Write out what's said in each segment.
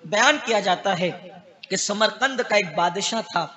بیان کیا جاتا ہے کہ سمرقند کا ایک بادشاہ تھا،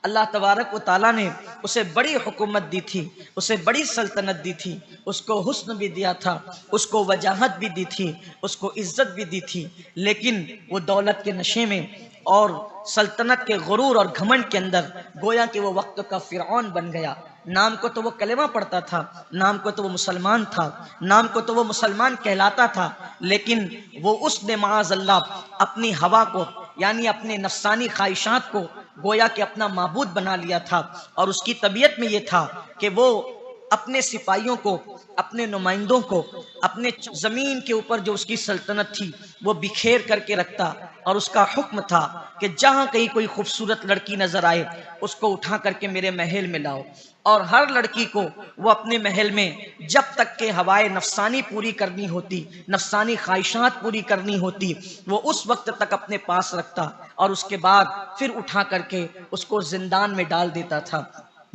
اللہ تبارک و تعالیٰ نے اسے بڑی حکومت دی تھی، اسے بڑی سلطنت دی تھی، اس کو حسن بھی دیا تھا، اس کو وجاہت بھی دی تھی، اس کو عزت بھی دی تھی، لیکن وہ دولت کے نشے میں اور سلطنت کے غرور اور گھمنڈ کے اندر گویا کہ وہ وقت کا فرعون بن گیا۔ نام کو تو وہ کلمہ پڑھتا تھا، نام کو تو وہ مسلمان تھا، نام کو تو وہ مسلمان کہلاتا تھا، لیکن وہ اس نے معاذ اللہ اپنی ہوا کو یعنی اپنے نفسانی خواہشات کو گویا کہ اپنا معبود بنا لیا تھا، اور اس کی طبیعت میں یہ تھا کہ وہ اپنے سپاہیوں کو، اپنے نمائندوں کو، اپنے زمین کے اوپر جو اس کی سلطنت تھی وہ بکھیر کر کے رکھتا، اور اس کا حکم تھا کہ جہاں کہیں کوئی خوبصورت لڑکی نظر آئے اس کو اٹھا کر کے میرے محل میں لاؤ، اور ہر لڑکی کو وہ اپنے محل میں جب تک کہ ہوائے نفسانی پوری کرنی ہوتی، نفسانی خواہشات پوری کرنی ہوتی، وہ اس وقت تک اپنے پاس رکھتا، اور اس کے بعد پھر اٹھا کر کے اس کو زندان میں ڈال دیتا تھا۔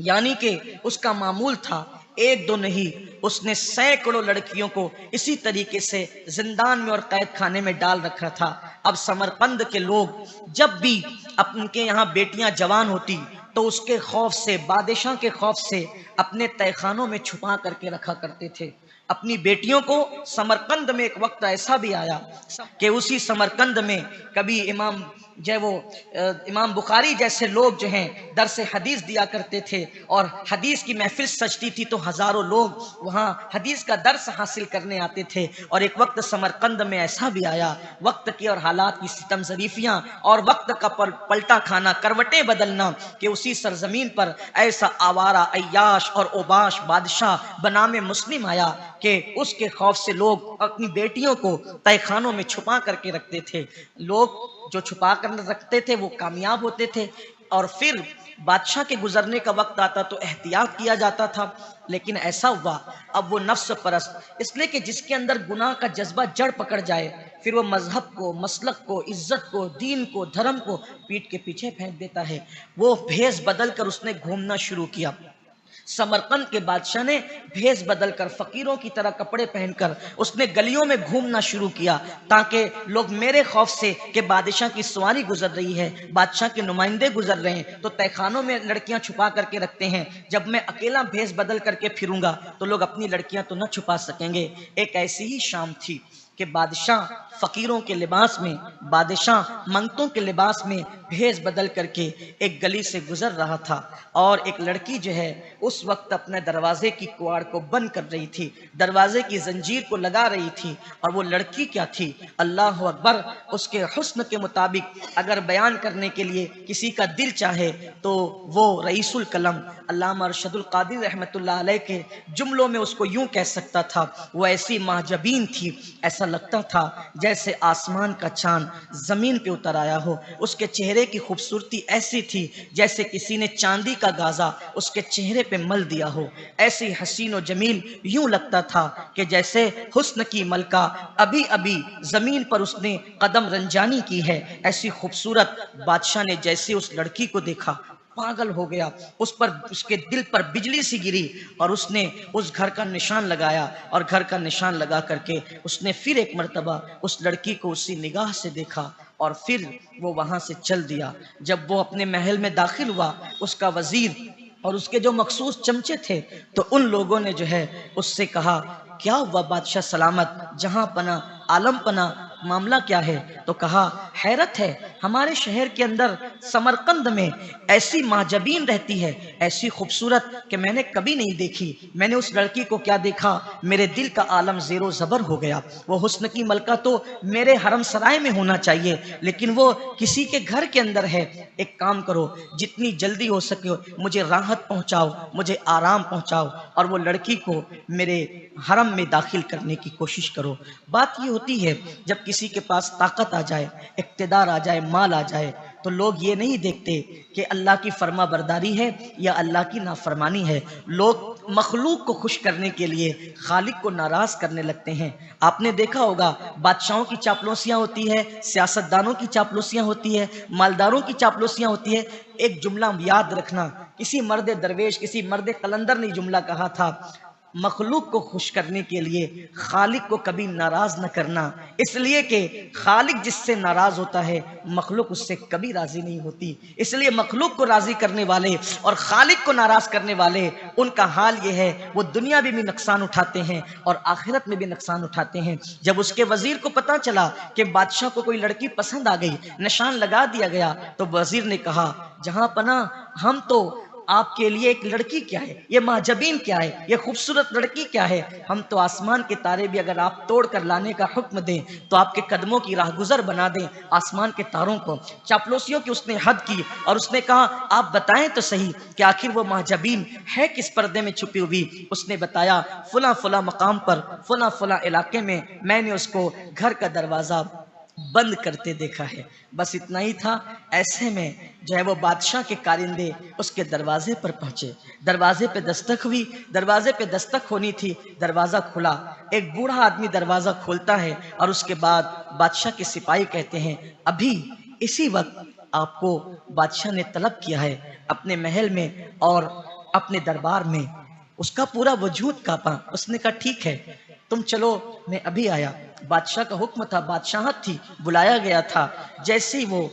یعنی کہ اس کا معمول تھا، ایک دو نہیں، اس نے سینکڑوں لڑکیوں کو اسی طریقے سے زندان میں اور قید خانے میں ڈال رکھا تھا۔ اب سمرقند کے لوگ جب بھی ان کے یہاں بیٹیاں جوان ہوتی تو اس کے خوف سے، بادشاہ کے خوف سے اپنے تہہ خانوں میں چھپا کر کے رکھا کرتے تھے اپنی بیٹیوں کو۔ سمرقند میں ایک وقت ایسا بھی آیا کہ اسی سمرقند میں کبھی امام بخاری جیسے لوگ جو ہیں درس حدیث دیا کرتے تھے، اور حدیث کی محفل سجتی تھی تو ہزاروں لوگ وہاں حدیث کا درس حاصل کرنے آتے تھے۔ اور ایک وقت سمرقند میں ایسا بھی آیا، وقت کی اور حالات کی ستم ظریفیاں اور وقت کا پلٹا کھانا، کروٹیں بدلنا، کہ اسی سرزمین پر ایسا آوارہ، عیاش اور اوباش بادشاہ بنام مسلم آیا کہ اس کے خوف سے لوگ اپنی بیٹیوں کو تہہ خانوں میں چھپا کر کے رکھتے تھے۔ لوگ جو چھپا کر رکھتے تھے وہ کامیاب ہوتے تھے، اور پھر بادشاہ کے گزرنے کا وقت آتا تو احتیاط کیا جاتا تھا۔ لیکن ایسا ہوا، اب وہ نفس پرست، اس لیے کہ جس کے اندر گناہ کا جذبہ جڑ پکڑ جائے پھر وہ مذہب کو، مسلک کو، عزت کو، دین کو، دھرم کو پیٹ کے پیچھے پھینک دیتا ہے۔ وہ بھیس بدل کر اس نے گھومنا شروع کیا۔ سمرقند کے بادشاہ نے بھیس بدل کر، فقیروں کی طرح کپڑے پہن کر اس نے گلیوں میں گھومنا شروع کیا، تاکہ لوگ میرے خوف سے کہ بادشاہ کی سواری گزر رہی ہے، بادشاہ کے نمائندے گزر رہے ہیں تو تہہ خانوں میں لڑکیاں چھپا کر کے رکھتے ہیں، جب میں اکیلا بھیس بدل کر کے پھروں گا تو لوگ اپنی لڑکیاں تو نہ چھپا سکیں گے۔ ایک ایسی ہی شام تھی کہ بادشاہ فقیروں کے لباس میں، بادشاہ منگتوں کے لباس میں بھیس بدل کر کے ایک گلی سے گزر رہا تھا، اور ایک لڑکی جو ہے اس وقت اپنے دروازے کی کواڑ کو بند کر رہی تھی، دروازے کی زنجیر کو لگا رہی تھی، اور وہ لڑکی کیا تھی؟ اللہ اکبر! اس کے حسن کے مطابق اگر بیان کرنے کے لیے کسی کا دل چاہے تو وہ رئیس القلم علامہ ارشد القادری رحمۃ اللہ علیہ کے جملوں میں اس کو یوں کہہ سکتا تھا، وہ ایسی مہجبین تھی، ایسا لگتا تھا جیسے آسمان کا چاند زمین پہ اتر آیا ہو۔ اس کے چہرے کی خوبصورتی ایسی تھی جیسے کسی نے چاندی کا گازا اس کے چہرے پہ مل دیا ہو، ایسی حسین و جمیل، یوں لگتا تھا کہ جیسے حسن کی ملکہ ابھی ابھی زمین پر اس نے قدم رنجانی کی ہے۔ ایسی خوبصورت بادشاہ نے جیسے اس لڑکی کو دیکھا پاگل ہو گیا، اس کے دل پر بجلی سی گری، اور اس نے اس گھر کا نشان لگایا، اور گھر کا نشان لگا کر کے اس نے پھر ایک مرتبہ اس لڑکی کو اسی نگاہ سے دیکھا، اور پھر وہ وہاں سے چل دیا۔ جب وہ اپنے محل میں داخل ہوا، اس کا وزیر اور اس کے جو مخصوص چمچے تھے تو ان لوگوں نے جو ہے اس سے کہا، کیا ہوا بادشاہ سلامت، جہاں پناہ عالم پناہ، معاملہ کیا ہے؟ تو کہا، حیرت ہے، ہمارے شہر کے اندر سمرقند میں ایسی مہجبین رہتی ہے، ایسی خوبصورت کہ میں نے کبھی نہیں دیکھی۔ میں نے اس لڑکی کو کیا دیکھا، میرے دل کا عالم زیر و زبر ہو گیا۔ وہ حسن کی ملکہ تو میرے حرم سرائے میں ہونا چاہیے، لیکن وہ کسی کے گھر کے اندر ہے۔ ایک کام کرو، جتنی جلدی ہو سکے مجھے راحت پہنچاؤ، مجھے آرام پہنچاؤ، اور وہ لڑکی کو میرے حرم میں داخل کرنے کی کوشش کرو۔ بات یہ ہوتی ہے جب کسی کے پاس طاقت آ جائے، اقتدار آ جائے، مال آ جائے، تو لوگ یہ نہیں دیکھتے کہ اللہ کی فرما برداری ہے یا اللہ کی نافرمانی ہے، لوگ مخلوق کو خوش کرنے کے لیے خالق کو ناراض کرنے لگتے ہیں۔ آپ نے دیکھا ہوگا بادشاہوں کی چاپلوسیاں ہوتی ہے، سیاستدانوں کی چاپلوسیاں ہوتی ہے، مالداروں کی چاپلوسیاں ہوتی ہے۔ ایک جملہ یاد رکھنا، کسی مرد درویش، کسی مرد قلندر نے جملہ کہا تھا، مخلوق کو خوش کرنے کے لیے خالق کو کبھی ناراض نہ کرنا، اس لیے کہ خالق جس سے ناراض ہوتا ہے مخلوق اس سے کبھی راضی نہیں ہوتی، اس لیے مخلوق کو راضی کرنے والے اور خالق کو ناراض کرنے والے ان کا حال یہ ہے وہ دنیا میں بھی نقصان اٹھاتے ہیں اور آخرت میں بھی نقصان اٹھاتے ہیں۔ جب اس کے وزیر کو پتا چلا کہ بادشاہ کو کوئی لڑکی پسند آ گئی، نشان لگا دیا گیا، تو وزیر نے کہا جہاں پناہ ہم تو آپ کے لیے ایک لڑکی کیا ہے، یہ مہجبین کیا ہے، یہ خوبصورت لڑکی کیا ہے، ہم تو آسمان کے تارے بھی اگر آپ توڑ کر لانے کا حکم دیں تو آپ کے قدموں کی راہ گزر بنا دیں آسمان کے تاروں کو۔ چاپلوسیوں کی اس نے حد کی اور اس نے کہا آپ بتائیں تو صحیح کہ آخر وہ مہجبین ہے کس پردے میں چھپی ہوئی۔ اس نے بتایا فلاں فلاں مقام پر فلاں فلاں علاقے میں نے اس کو گھر کا دروازہ بند کرتے دیکھا ہے، بس اتنا ہی تھا۔ ایسے میں جو ہے وہ بادشاہ کے کارندے اس کے دروازے پر پہنچے، دروازے پہ دستک ہوئی، دروازے پہ دستک ہونی تھی، دروازہ کھلا، ایک بوڑھا آدمی دروازہ کھولتا ہے اور اس کے بعد بادشاہ کے سپاہی کہتے ہیں ابھی اسی وقت آپ کو بادشاہ نے طلب کیا ہے اپنے محل میں اور اپنے دربار میں۔ اس کا پورا وجود کانپا، اس نے کہا ٹھیک ہے تم چلو میں ابھی آیا۔ بادشاہ کا حکم تھا، بادشاہت تھی، بلایا گیا تھا۔ جیسے ہی وہ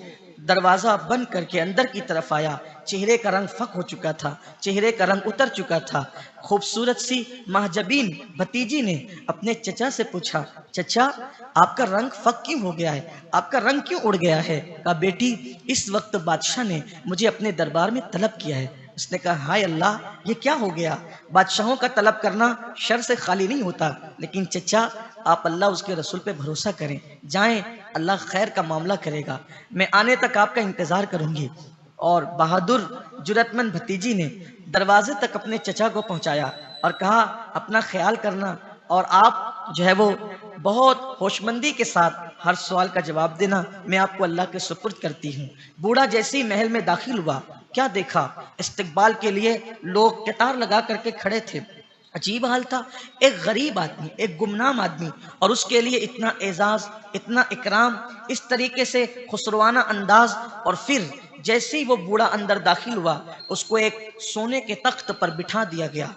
دروازہ بند کر کے اندر کی طرف آیا، چہرے کا رنگ فک ہو چکا تھا، چہرے کا رنگ اتر چکا تھا۔ خوبصورت سی مہجبین بھتیجی نے اپنے چچا سے پوچھا چچا آپ کا رنگ فک کیوں ہو گیا ہے، آپ کا رنگ کیوں اڑ گیا ہے؟ کہا بیٹی اس وقت بادشاہ نے مجھے اپنے دربار میں طلب کیا ہے۔ اس نے کہا ہائے اللہ یہ کیا ہو گیا؟ بادشاہوں کا طلب کرنا شر سے خالی نہیں ہوتا، لیکن چچا آپ اللہ اس کے رسول پہ بھروسہ کریں، جائیں اللہ خیر کا معاملہ کرے گا، میں آنے تک آپ کا انتظار کروں گی۔ اور بہادر جرأت مند بھتیجی نے دروازے تک اپنے چچا کو پہنچایا اور کہا اپنا خیال کرنا اور آپ جو ہے وہ بہت ہوشمندی کے ساتھ ہر سوال کا جواب دینا، میں آپ کو اللہ کے سپرد کرتی ہوں۔ بوڑھا جیسے ہی محل میں داخل ہوا کیا دیکھا، استقبال کے لیے لوگ قطار لگا کر کے کھڑے تھے۔ عجیب حال تھا، ایک غریب آدمی، ایک گمنام آدمی، اور اس کے لیے اتنا اعزاز، اتنا اکرام، اس طریقے سے خسروانہ انداز۔ اور پھر جیسے ہی وہ بوڑھا اندر داخل ہوا اس کو ایک سونے کے تخت پر بٹھا دیا گیا۔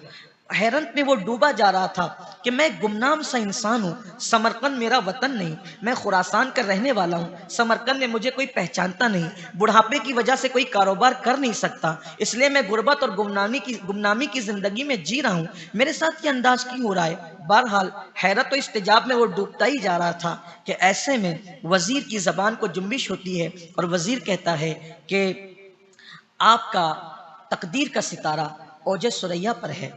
حیرت میں وہ ڈوبا جا رہا تھا کہ میں گمنام سا انسان ہوں، سمرقند میرا وطن نہیں، میں خراسان کا رہنے والا ہوں، سمرقند میں مجھے کوئی پہچانتا نہیں، بڑھاپے کی وجہ سے کوئی کاروبار کر نہیں سکتا، اس لیے میں غربت اور گمنامی کی زندگی میں جی رہا ہوں، میرے ساتھ یہ انداز کیوں ہو رہا ہے؟ بہرحال حیرت و استجاب میں وہ ڈوبتا ہی جا رہا تھا کہ ایسے میں وزیر کی زبان کو جنبش ہوتی ہے اور وزیر کہتا ہے کہ آپ کا تقدیر کا ستارہ اوج ثریا پر ہے،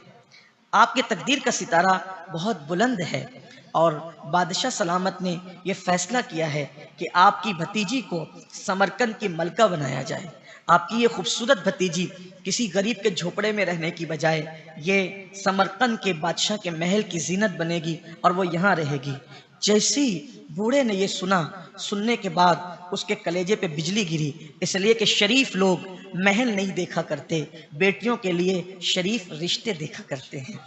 آپ کے تقدیر کا ستارہ بہت بلند ہے، اور بادشاہ سلامت نے یہ فیصلہ کیا ہے کہ آپ کی بھتیجی کو سمرقند کی ملکہ بنایا جائے۔ آپ کی یہ خوبصورت بھتیجی کسی غریب کے جھوپڑے میں رہنے کی بجائے یہ سمرقند کے بادشاہ کے محل کی زینت بنے گی اور وہ یہاں رہے گی۔ جیسی بوڑھے نے یہ سنا، سننے کے بعد اس کے کلیجے پہ بجلی گری، اس لیے کہ شریف لوگ محل نہیں دیکھا کرتے، بیٹیوں کے لیے شریف رشتے دیکھا کرتے ہیں۔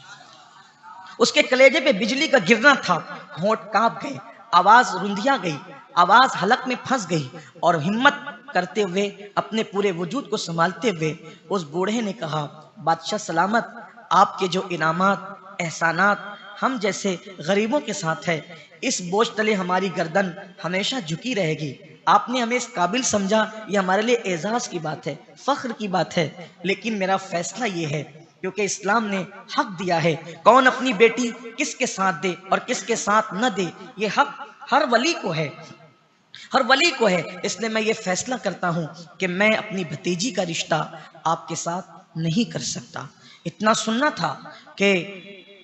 اس کے کلیجے پہ بجلی کا گرنا تھا، ہونٹ کانپ گئے، آواز رندیا گئی، آواز حلق میں پھنس گئی، اور ہمت کرتے ہوئے اپنے پورے وجود کو سنبھالتے ہوئے اس بوڑھے نے کہا بادشاہ سلامت آپ کے جو انعامات احسانات ہم جیسے غریبوں کے ساتھ ہے، اس بوجھ تلے ہماری گردن ہمیشہ جھکی رہے گی۔ آپ نے ہمیں اس قابل سمجھا، یہ ہمارے لیے اعزاز کی بات ہے، فخر کی بات ہے، لیکن میرا فیصلہ یہ ہے کیونکہ اسلام نے حق دیا ہے کون اپنی بیٹی کس کے ساتھ دے اور کس کے ساتھ نہ دے، یہ حق ہر ولی کو ہے، ہر ولی کو ہے، اس لیے میں یہ فیصلہ کرتا ہوں کہ میں اپنی بھتیجی کا رشتہ آپ کے ساتھ نہیں کر سکتا۔ اتنا سننا تھا کہ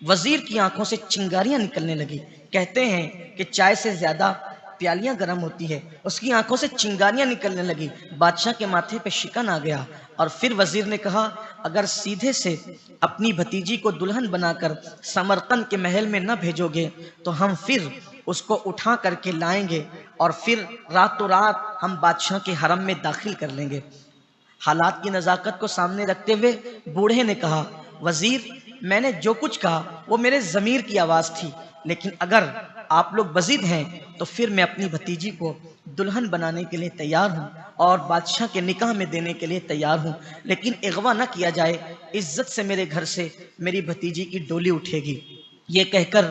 وزیر کی آنکھوں سے چنگاریاں نکلنے لگی، کہتے ہیں کہ چائے سے زیادہ پیالیاں گرم ہوتی ہے، اس کی آنکھوں سے چنگاریاں نکلنے لگی، بادشاہ کے ماتھے پہ شکن آ گیا، اور پھر وزیر نے کہا اگر سیدھے سے اپنی بھتیجی کو دلہن بنا کر سمرقند کے محل میں نہ بھیجو گے تو ہم پھر اس کو اٹھا کر کے لائیں گے اور پھر راتوں رات ہم بادشاہ کے حرم میں داخل کر لیں گے۔ حالات کی نزاکت کو سامنے رکھتے ہوئے بوڑھے نے کہا وزیر میں نے جو کچھ کہا وہ میرے ضمیر کی آواز تھی، لیکن اگر آپ لوگ بضد ہیں تو پھر میں اپنی بھتیجی کو دلہن بنانے کے لیے تیار ہوں اور بادشاہ کے نکاح میں دینے کے لیے تیار ہوں، لیکن اغوا نہ کیا جائے، عزت سے میرے گھر سے میری بھتیجی کی ڈولی اٹھے گی۔ یہ کہہ کر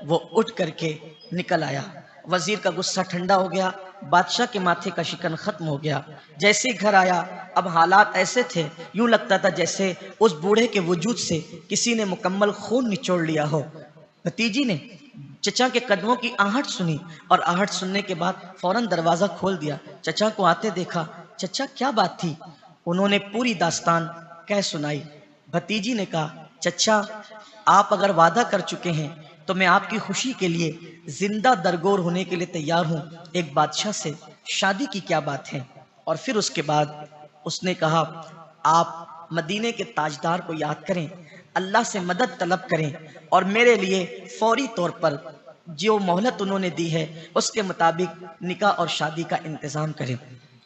وہ اٹھ کر کے نکل آیا۔ وزیر کا غصہ ٹھنڈا ہو گیا، بادشاہ کے ماتھے کا شکن ختم ہو گیا۔ جیسے ہی گھر آیا، اب حالات ایسے تھے، یوں لگتا تھا جیسے اس بوڑھے کے وجود سے کسی نے مکمل خون نچوڑ لیا ہو۔ بھتیجی نے چچا کے قدموں کی آہٹ سنی اور آہٹ سننے کے بعد فوراً دروازہ کھول دیا۔ چچا کو آتے دیکھا۔ چچا کیا بات تھی؟ انہوں نے پوری داستان کہہ سنائی۔ بھتیجی نے کہا، چچا آپ اگر وعدہ کر چکے ہیں تو میں آپ کی خوشی کے لیے زندہ درگور ہونے کے لیے تیار ہوں۔ ایک بادشاہ سے شادی کی کیا بات ہے؟ اور پھر اس کے بعد اس نے کہا، آپ مدینے کے تاجدار کو یاد کریں، اللہ سے مدد طلب کریں اور میرے لیے فوری طور پر جو مہلت انہوں نے دی ہے اس کے مطابق نکاح اور شادی کا انتظام کریں۔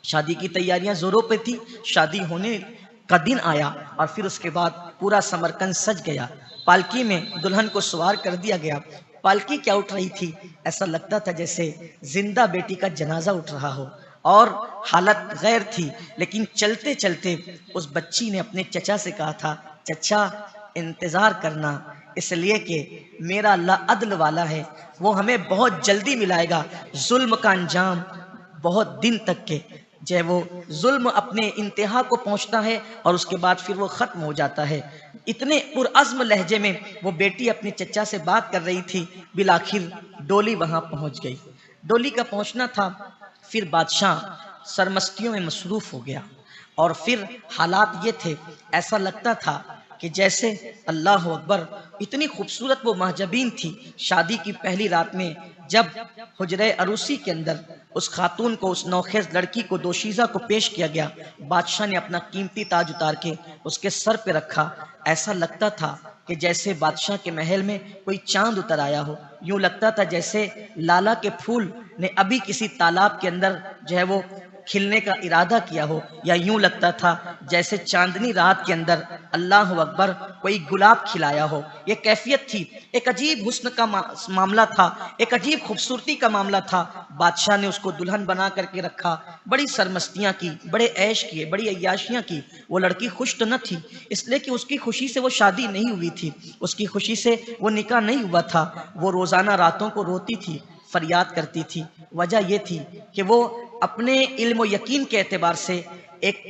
شادی کی تیاریاں زوروں پہ تھی۔ شادی ہونے کا دن آیا اور پھر اس کے بعد پورا سمرقند سج گیا۔ پالکی میں دلہن کو سوار کر دیا گیا۔ پالکی کیا اٹھ رہی تھی، ایسا لگتا تھا جیسے زندہ بیٹی کا جنازہ اٹھ رہا ہو، اور حالت غیر تھی، لیکن چلتے چلتے اس بچی نے اپنے چچا سے کہا تھا، چچا انتظار کرنا، اس لیے کہ میرا اللہ عدل والا ہے، وہ ہمیں بہت جلدی ملائے گا۔ ظلم کا انجام بہت دن تک کے جب وہ ظلم اپنے انتہا کو پہنچتا ہے اور اس کے بعد پھر وہ ختم ہو جاتا ہے۔ اتنے پرعزم لہجے میں وہ بیٹی اپنے چچا سے بات کر رہی تھی، بالآخر ڈولی وہاں پہنچ گئی۔ ڈولی کا پہنچنا تھا، پھر بادشاہ سرمستیوں میں مصروف ہو گیا، اور پھر حالات یہ تھے، ایسا لگتا تھا کہ جیسے اللہ اکبر، اتنی خوبصورت وہ محجبین تھی۔ شادی کی پہلی رات میں جب حجرہ عروسی کے اندر اس خاتون کو، اس نوخیز لڑکی کو، دوشیزہ کو پیش کیا گیا، بادشاہ نے اپنا قیمتی تاج اتار کے اس کے سر پہ رکھا۔ ایسا لگتا تھا کہ جیسے بادشاہ کے محل میں کوئی چاند اتر آیا ہو، یوں لگتا تھا جیسے لالا کے پھول نے ابھی کسی تالاب کے اندر جو ہے وہ کھلنے کا ارادہ کیا ہو، یا یوں لگتا تھا جیسے چاندنی رات کے اندر اللہ اکبر کوئی گلاب کھلایا ہو۔ یہ کیفیت تھی، ایک عجیب حسن کا معاملہ تھا، ایک عجیب خوبصورتی کا معاملہ تھا۔ بادشاہ نے اس کو دلہن بنا کر کے رکھا، بڑی سرمستیاں کی، بڑے عیش کیے، بڑی عیاشیاں کی۔ وہ لڑکی خوش تو نہ تھی، اس لیے کہ اس کی خوشی سے وہ شادی نہیں ہوئی تھی، اس کی خوشی سے وہ نکاح نہیں ہوا تھا۔ وہ روزانہ راتوں کو روتی تھی، فریاد کرتی تھی۔ وجہ یہ تھی کہ وہ اپنے علم و یقین کے اعتبار سے ایک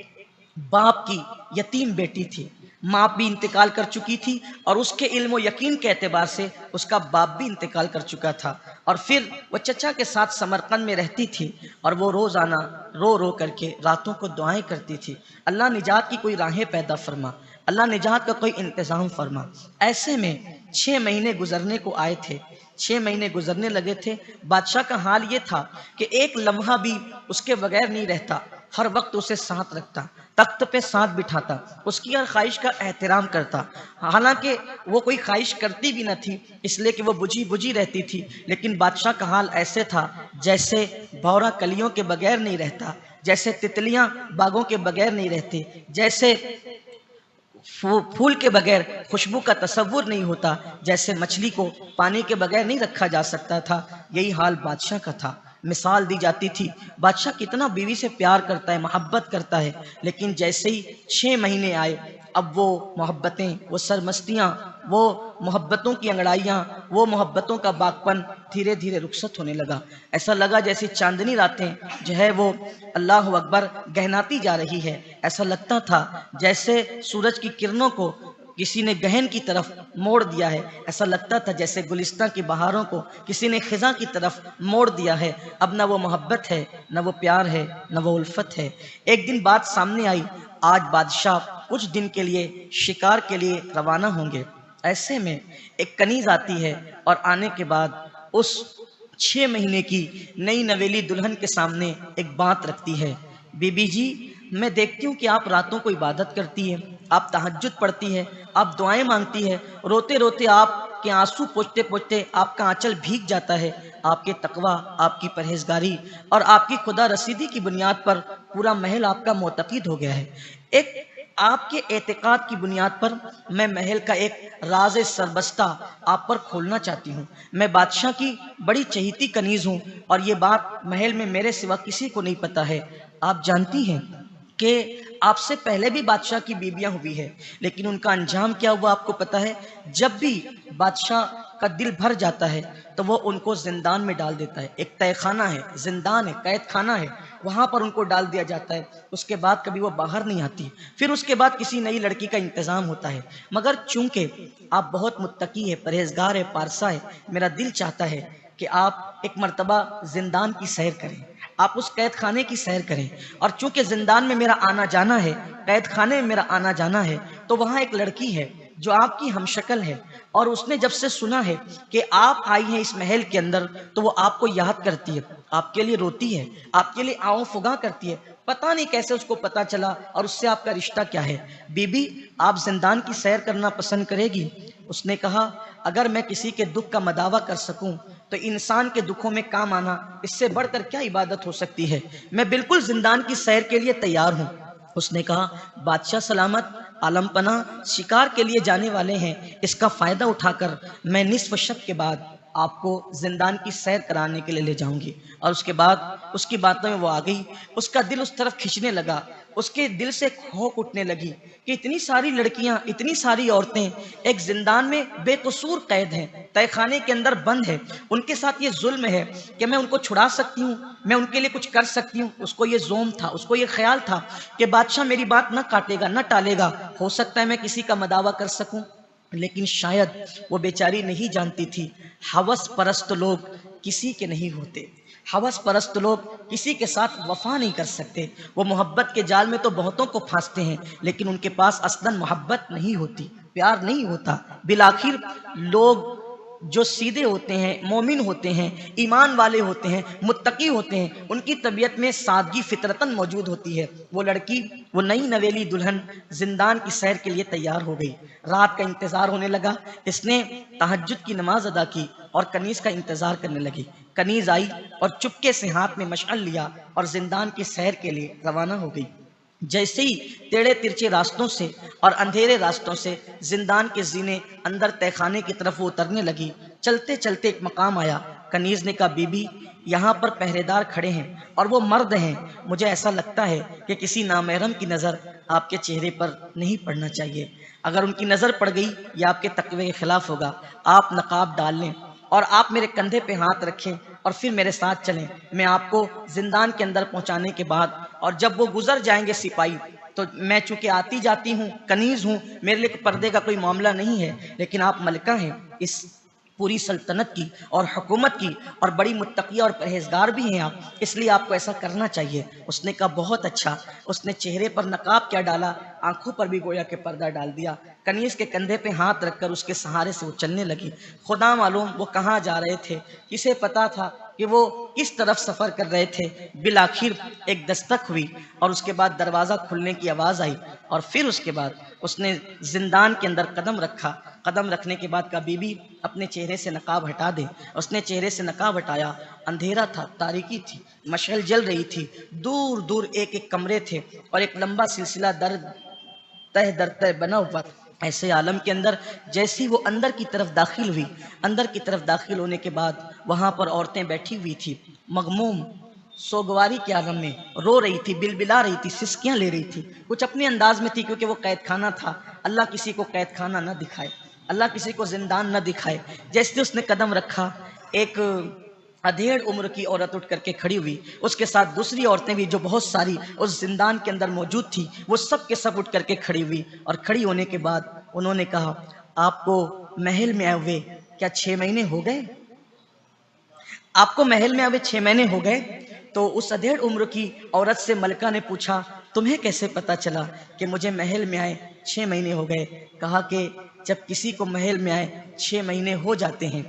باپ کی یتیم بیٹی تھی۔ ماں بھی انتقال کر چکی تھی، اور اس کے علم و یقین کے اعتبار سے اس کا باپ بھی انتقال کر چکا تھا، اور پھر وہ چچا کے ساتھ سمرقند میں رہتی تھی، اور وہ روزانہ رو رو کر کے راتوں کو دعائیں کرتی تھی، اللہ نجات کی کوئی راہیں پیدا فرما، اللہ نجات کا کوئی انتظام فرما۔ ایسے میں 6 مہینے گزرنے کو آئے تھے، 6 مہینے گزرنے لگے تھے۔ بادشاہ کا حال یہ تھا کہ ایک لمحہ بھی اس کے بغیر نہیں رہتا، ہر وقت اسے ساتھ رکھتا، تخت پہ ساتھ بٹھاتا، اس کی ہر خواہش کا احترام کرتا۔ حالانکہ وہ کوئی خواہش کرتی بھی نہ تھی، اس لیے کہ وہ بجھی بجھی رہتی تھی، لیکن بادشاہ کا حال ایسے تھا جیسے بھورا کلیوں کے بغیر نہیں رہتا، جیسے تتلیاں باغوں کے بغیر نہیں رہتی، جیسے پھول کے بغیر خوشبو کا تصور نہیں ہوتا، جیسے مچھلی کو پانی کے بغیر نہیں رکھا جا سکتا تھا۔ یہی حال بادشاہ کا تھا۔ مثال دی جاتی تھی، بادشاہ کتنا بیوی سے پیار کرتا ہے، محبت کرتا ہے، لیکن جیسے ہی 6 مہینے آئے، اب وہ محبتیں، وہ سرمستیاں، وہ محبتوں کی انگڑائیاں، وہ محبتوں کا باغپن دھیرے دھیرے رخصت ہونے لگا۔ ایسا لگا جیسے چاندنی راتیں جو ہے وہ اللہ اکبر گہناتی جا رہی ہے۔ ایسا لگتا تھا جیسے سورج کی کرنوں کو کسی نے گہن کی طرف موڑ دیا ہے، ایسا لگتا تھا جیسے گلستان کی بہاروں کو کسی نے خزاں کی طرف موڑ دیا ہے۔ اب نہ وہ محبت ہے، نہ وہ پیار ہے، نہ وہ الفت ہے۔ ایک دن بات سامنے آئی، آج بادشاہ کچھ دن کے لیے شکار کے لیے روانہ ہوں گے۔ ایسے میں ایک کنیز آتی ہے، اور آنے کے بعد اس 6 مہینے کی نئی نویلی دلہن کے سامنے ایک بات رکھتی ہے، بی بی جی، میں دیکھتی ہوں کہ آپ راتوں کو عبادت کرتی ہیں، آپ تہجد پڑھتی ہیں، آپ دعائیں مانگتی ہیں، روتے روتے آپ کے آنسو پوچھتے پوچھتے آپ کا آنچل بھیگ جاتا ہے۔ آپ کے تقوی، آپ کی پرہیزگاری اور آپ کی خدا رسیدی کی بنیاد پر پورا محل آپ کا معتقد ہو گیا ہے۔ ایک آپ کے اعتقاد کی بنیاد پر میں محل کا ایک راز سربستہ آپ پر کھولنا چاہتی ہوں۔ میں بادشاہ کی بڑی چہیتی کنیز ہوں اور یہ بات محل میں میرے سوا کسی کو نہیں پتا ہے۔ آپ جانتی ہیں کہ آپ سے پہلے بھی بادشاہ کی بیویاں ہوئی ہے، لیکن ان کا انجام کیا ہوا آپ کو پتا ہے؟ جب بھی بادشاہ کا دل بھر جاتا ہے تو وہ ان کو زندان میں ڈال دیتا ہے۔ ایک تہہ خانہ ہے، زندان ہے، قید خانہ ہے، وہاں پر ان کو ڈال دیا جاتا ہے۔ اس کے بعد کبھی وہ باہر نہیں آتی، پھر اس کے بعد کسی نئی لڑکی کا انتظام ہوتا ہے۔ مگر چونکہ آپ بہت متقی ہے، پرہیزگار ہے، پارسا ہے، میرا دل چاہتا ہے کہ آپ ایک مرتبہ زندان کی سیر کریں، آپ اس قید خانے کی سیر کریں۔ اور چونکہ زندان میں میرا آنا جانا ہے، قید خانے میں میرا آنا جانا ہے، تو وہاں ایک لڑکی ہے جو آپ کی ہم شکل ہے، اور اس نے جب سے سنا ہے کہ آپ آئی ہیں اس محل کے اندر تو وہ آپ کو یاد کرتی ہے، آپ کے لیے روتی ہے، آپ کے لیے آؤں فگاں کرتی ہے۔ پتہ نہیں کیسے اس کو پتا چلا اور اس سے آپ کا رشتہ کیا ہے۔ بی بی آپ زندان کی سیر کرنا پسند کرے گی؟ اس نے کہا اگر میں کسی کے دکھ کا مداوع کر سکوں تو انسان کے دکھوں میں کام آنا اس سے بڑھ کر کیا عبادت ہو سکتی ہے۔ میں بالکل زندان کی سیر کے لیے تیار ہوں۔ اس نے کہا بادشاہ سلامت، عالم پناہ شکار کے لیے جانے والے ہیں، اس کا فائدہ اٹھا کر میں نصف شب کے بعد آپ کو زندان کی سیر کرانے کے لیے لے جاؤں گی۔ اور اس کے بعد اس کی باتوں میں وہ آ گئی، اس کا دل اس طرف کھنچنے لگا، اس کے دل سے کھوک اٹھنے لگی کہ اتنی ساری لڑکیاں، اتنی ساری عورتیں ایک زندان میں بے قصور قید ہیں، تہہ خانے کے اندر بند ہے، ان کے ساتھ یہ ظلم ہے کہ میں ان کو چھڑا سکتی ہوں، میں ان کے لیے کچھ کر سکتی ہوں۔ اس کو یہ زوم تھا، اس کو یہ خیال تھا کہ بادشاہ میری بات نہ کاٹے گا، نہ ٹالے گا، ہو سکتا ہے میں کسی کا مداوع کر سکوں۔ لیکن شاید وہ بیچاری نہیں جانتی تھی ہوس پرست لوگ کسی کے نہیں ہوتے، ہوس پرست لوگ کسی کے ساتھ وفا نہیں کر سکتے۔ وہ محبت کے جال میں تو بہتوں کو پھانستے ہیں، لیکن ان کے پاس اصلاً محبت نہیں ہوتی، پیار نہیں ہوتا۔ بالآخر لوگ جو سیدھے ہوتے ہیں، مومن ہوتے ہیں، ایمان والے ہوتے ہیں، متقی ہوتے ہیں، ان کی طبیعت میں سادگی فطرتاً موجود ہوتی ہے۔ وہ لڑکی، وہ نئی نویلی دلہن زندان کی سیر کے لیے تیار ہو گئی۔ رات کا انتظار ہونے لگا، اس نے تہجد کی نماز ادا کی اور کنیز کا انتظار کرنے لگی۔ کنیز آئی اور چپکے سے ہاتھ میں مشعل لیا اور زندان کی سیر کے لیے روانہ ہو گئی۔ جیسے ہی ٹیڑے ترچے راستوں سے اور اندھیرے راستوں سے زندان کے زینے اندر تہہ خانے کی طرف وہ اترنے لگی، چلتے چلتے ایک مقام آیا۔ کنیز نے کہا بی بی یہاں پر پہرے دار کھڑے ہیں اور وہ مرد ہیں، مجھے ایسا لگتا ہے کہ کسی نامحرم کی نظر آپ کے چہرے پر نہیں پڑنا چاہیے، اگر ان کی نظر پڑ گئی یہ آپ کے تقوی کے خلاف ہوگا۔ آپ نقاب ڈال لیں اور آپ میرے کندھے پہ ہاتھ رکھیں اور پھر میرے ساتھ چلیں۔ میں آپ کو زندان کے اندر پہنچانے کے بعد اور جب وہ گزر جائیں گے سپاہی، تو میں چونکہ آتی جاتی ہوں، کنیز ہوں، میرے لیے پردے کا کوئی معاملہ نہیں ہے، لیکن آپ ملکہ ہیں اس پوری سلطنت کی اور حکومت کی، اور بڑی متقیہ اور پرہیزگار بھی ہیں آپ، اس لیے آپ کو ایسا کرنا چاہیے۔ اس نے کہا بہت اچھا۔ اس نے چہرے پر نقاب کیا ڈالا، آنکھوں پر بھی گویا کہ پردہ ڈال دیا۔ کنیز کے کندھے پہ ہاتھ رکھ کر اس کے سہارے سے وہ چلنے لگی۔ خدا معلوم وہ کہاں جا رہے تھے، کسے پتا تھا کہ وہ کس طرف سفر کر رہے تھے۔ بالآخر ایک دستک ہوئی اور اس کے بعد دروازہ کھلنے کی آواز آئی، اور پھر اس کے بعد اس نے زندان کے اندر قدم رکھا۔ قدم رکھنے کے بعد کہا بی بی اپنے چہرے سے نقاب ہٹا دے۔ اس نے چہرے سے نقاب ہٹایا، اندھیرا تھا، تاریکی تھی، مشعل جل رہی تھی، دور دور ایک ایک کمرے تھے اور ایک لمبا سلسلہ تہ در تہ بنا ہوا تھا۔ ایسے عالم کے اندر جیسی وہ اندر کی طرف داخل ہوئی، اندر کی طرف داخل ہونے کے بعد وہاں پر عورتیں بیٹھی ہوئی تھی، مغموم سوگواری کے عالم میں، رو رہی تھی، بلبلا رہی تھی، سسکیاں لے رہی تھی، کچھ اپنے انداز میں تھی، کیونکہ وہ قید خانہ تھا۔ اللہ کسی کو قید خانہ نہ دکھائے، اللہ کسی کو زندان نہ دکھائے۔ جیسے اس نے قدم رکھا، ایک ادھیڑ عمر کی عورت اٹھ کر کے کھڑی ہوئی، اس کے ساتھ دوسری عورتیں بھی جو بہت ساری اس زندان کے اندر موجود تھی، وہ سب کے سب اٹھ کر کے کھڑی ہوئی، اور کھڑی ہونے کے بعد انہوں نے کہا آپ کو محل میں آئے ہوئے کیا 6 مہینے ہو گئے؟ آپ کو محل میں آئے ہوئے 6 مہینے ہو گئے؟ تو اس ادھیڑ عمر کی عورت سے ملکہ نے پوچھا تمہیں کیسے پتا چلا کہ مجھے محل میں آئے 6 مہینے ہو گئے؟ کہا کہ جب کسی کو محل میں آئے 6 مہینے ہو جاتے ہیں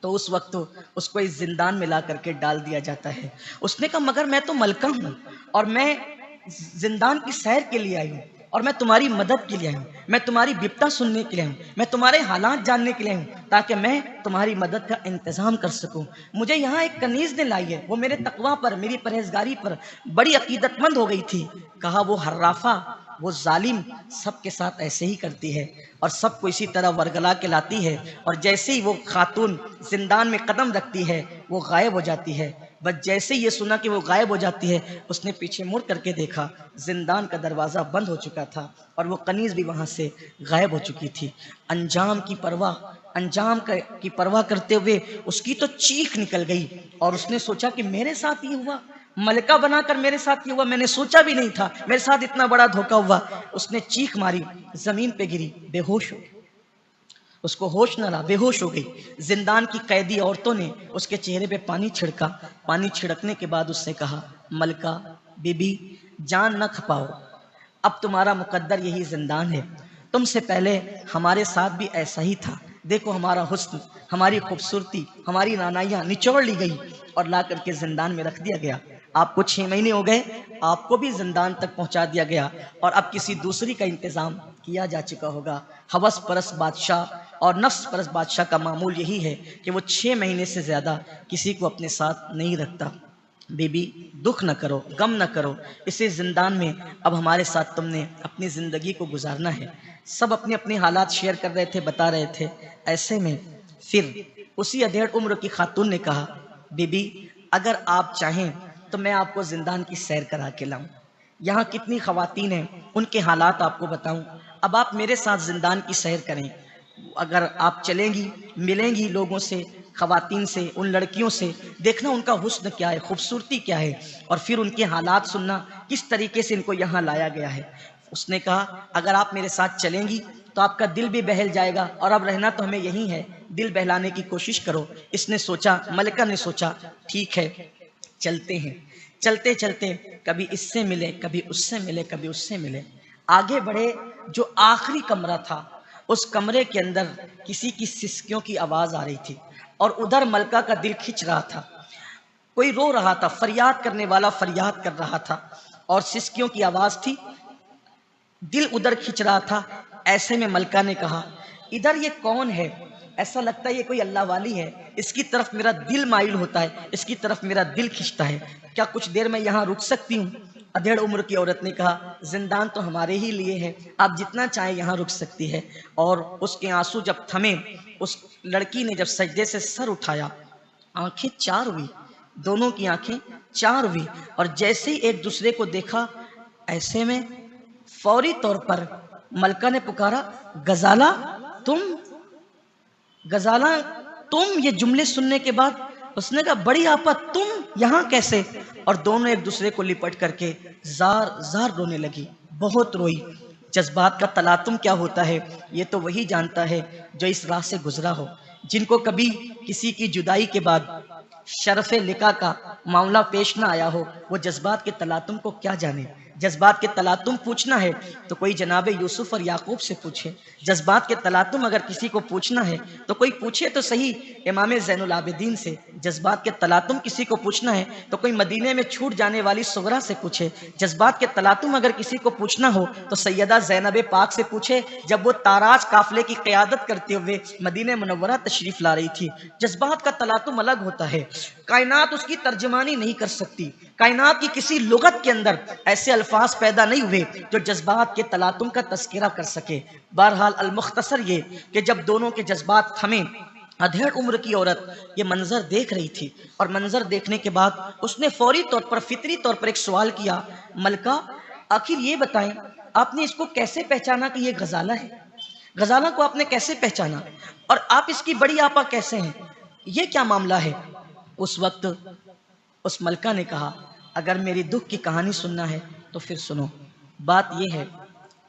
تو اس وقت اس کو اس زندان میں لا کر کے ڈال دیا جاتا ہے۔ اس نے کہا مگر میں تو ملکہ ہوں اور میں زندان کی سیر کے لیے آئی ہوں، اور میں تمہاری مدد کے لیے آئی ہوں، میں تمہاری بپتا سننے کے لیے آئی ہوں، میں تمہارے حالات جاننے کے لیے آئی ہوں تاکہ میں تمہاری مدد کا انتظام کر سکوں۔ مجھے یہاں ایک کنیز نے لائی ہے، وہ میرے تقویٰ پر، میری پرہیزگاری پر بڑی عقیدت مند ہو گئی تھی۔ کہا وہ حرافہ، وہ ظالم سب کے ساتھ ایسے ہی کرتی ہے اور سب کو اسی طرح ورگلا کے لاتی ہے، اور جیسے ہی وہ خاتون زندان میں قدم رکھتی ہے وہ غائب ہو جاتی ہے۔ بس جیسے ہی یہ سنا کہ وہ غائب ہو جاتی ہے، اس نے پیچھے مڑ کر کے دیکھا، زندان کا دروازہ بند ہو چکا تھا اور وہ کنیز بھی وہاں سے غائب ہو چکی تھی۔ انجام کی پرواہ کرتے ہوئے اس کی تو چیخ نکل گئی، اور اس نے سوچا کہ میرے ساتھ یہ ہوا، ملکہ بنا کر میرے ساتھ یہ ہوا، میں نے سوچا بھی نہیں تھا میرے ساتھ اتنا بڑا دھوکہ ہوا۔ اس نے چیخ ماری، زمین پہ گری، بے ہوش ہو گئی، اس کو ہوش نہ رہا، بے ہوش ہو گئی۔ زندان کی قیدی عورتوں نے اس کے چہرے پہ پانی چھڑکا، پانی چھڑکنے کے بعد اس سے کہا، ملکہ بی بی جان نہ کھپاؤ، اب تمہارا مقدر یہی زندان ہے، تم سے پہلے ہمارے ساتھ بھی ایسا ہی تھا، دیکھو ہمارا حسن، ہماری خوبصورتی، ہماری رانائیاں نچوڑ لی گئی اور لا کر کے زندان میں رکھ دیا گیا۔ آپ کو 6 مہینے ہو گئے، آپ کو بھی زندان تک پہنچا دیا گیا، اور اب کسی دوسری کا انتظام کیا جا چکا ہوگا۔ ہوس پرست بادشاہ اور نفس پرست بادشاہ کا معمول یہی ہے کہ وہ 6 مہینے سے زیادہ کسی کو اپنے ساتھ نہیں رکھتا۔ بی بی دکھ نہ کرو، غم نہ کرو، اسی زندان میں اب ہمارے ساتھ تم نے اپنی زندگی کو گزارنا ہے۔ سب اپنے اپنے حالات شیئر کر رہے تھے، بتا رہے تھے۔ ایسے میں پھر اسی ادھیڑ عمر کی خاتون نے کہا، بی بی اگر آپ چاہیں تو میں آپ کو زندان کی سیر کرا کے لاؤں، یہاں کتنی خواتین ہیں ان کے حالات آپ کو بتاؤں، اب آپ میرے ساتھ زندان کی سیر کریں۔ اگر آپ چلیں گی، ملیں گی لوگوں سے، خواتین سے، ان لڑکیوں سے، دیکھنا ان کا حسن کیا ہے، خوبصورتی کیا ہے، اور پھر ان کے حالات سننا کس طریقے سے ان کو یہاں لایا گیا ہے۔ اس نے کہا، اگر آپ میرے ساتھ چلیں گی تو آپ کا دل بھی بہل جائے گا، اور اب رہنا تو ہمیں یہی ہے، دل بہلانے کی کوشش کرو۔ اس نے سوچا، ملکہ نے سوچا، ٹھیک ہے چلتے ہیں۔ چلتے چلتے کبھی اس سے ملے، کبھی اس سے ملے، کبھی اس سے ملے، آگے بڑھے۔ جو آخری کمرہ تھا، اس کمرے کے اندر کسی کی سسکیوں کی آواز آ رہی تھی، اور ادھر ملکہ کا دل کھچ رہا تھا، کوئی رو رہا تھا، فریاد کرنے والا فریاد کر رہا تھا، اور سسکیوں کی آواز تھی، دل ادھر کھچ رہا تھا۔ ایسے میں ملکہ نے کہا، ادھر یہ کون ہے؟ ایسا لگتا ہے یہ کوئی اللہ والی ہے، اس کی طرف میرا دل مائل ہوتا ہے، اس کی طرف میرا دل کھنچتا ہے، کیا کچھ دیر میں یہاں رک سکتی ہوں؟ ادھیڑ عمر کی عورت نے کہا، زندان تو ہمارے ہی لیے ہے، آپ جتنا چاہیں یہاں رک سکتی ہے۔ اور اس کے آنسو جب تھمے، اس لڑکی نے جب سجدے سے سر اٹھایا، آنکھیں چار ہوئی، دونوں کی آنکھیں چار ہوئی، اور جیسے ہی ایک دوسرے کو دیکھا، ایسے میں فوری طور پر ملکہ نے پکارا، غزالہ تم، غزالہ تم۔ یہ جملے سننے کے بعد اس نے کہا، بڑی آپا تم یہاں کیسے؟ اور دونوں ایک دوسرے کو لپٹ کر کے زار زار رونے لگی، بہت روئی۔ جذبات کا تلاطم کیا ہوتا ہے یہ تو وہی جانتا ہے جو اس راہ سے گزرا ہو، جن کو کبھی کسی کی جدائی کے بعد شرف لقا کا معاملہ پیش نہ آیا ہو، وہ جذبات کے تلاطم کو کیا جانے۔ جذبات کے تلاطم پوچھنا ہے تو کوئی جناب یوسف اور یعقوب سے پوچھے، جذبات کے تلاطم اگر کسی کو پوچھنا ہے تو کوئی پوچھے تو صحیح امام زین العابدین سے، جذبات کے تلاطم کسی کو پوچھنا ہے تو کوئی مدینے میں چھوٹ جانے والی صغرا سے پوچھے، جذبات کے تلاطم اگر کسی کو پوچھنا ہو تو سیدہ زینب پاک سے پوچھے، جب وہ تاراج قافلے کی قیادت کرتے ہوئے مدینہ منورہ تشریف لا رہی تھی۔ جذبات کا تلاطم الگ ہوتا ہے، کائنات اس کی ترجمانی نہیں کر سکتی، کائنات کی کسی لغت کے اندر ایسے الفاظ پیدا نہیں ہوئے جو جذبات کے تلاطم کا تذکرہ کر سکے۔ بہرحال المختصر یہ کہ جب دونوں کے جذبات تھمے، ادھیڑ عمر کی عورت یہ منظر دیکھ رہی تھی، اور منظر دیکھنے کے بعد اس نے فوری طور پر، فطری طور پر ایک سوال کیا، ملکہ آخر یہ بتائیں آپ نے اس کو کیسے پہچانا کہ یہ غزالہ ہے؟ غزالہ کو آپ نے کیسے پہچانا؟ اور آپ اس کی بڑی آپا کیسے ہیں؟ یہ کیا معاملہ ہے؟ اس وقت اس ملکہ نے کہا، اگر میری دکھ کی کہانی سننا ہے تو پھر سنو۔ بات یہ ہے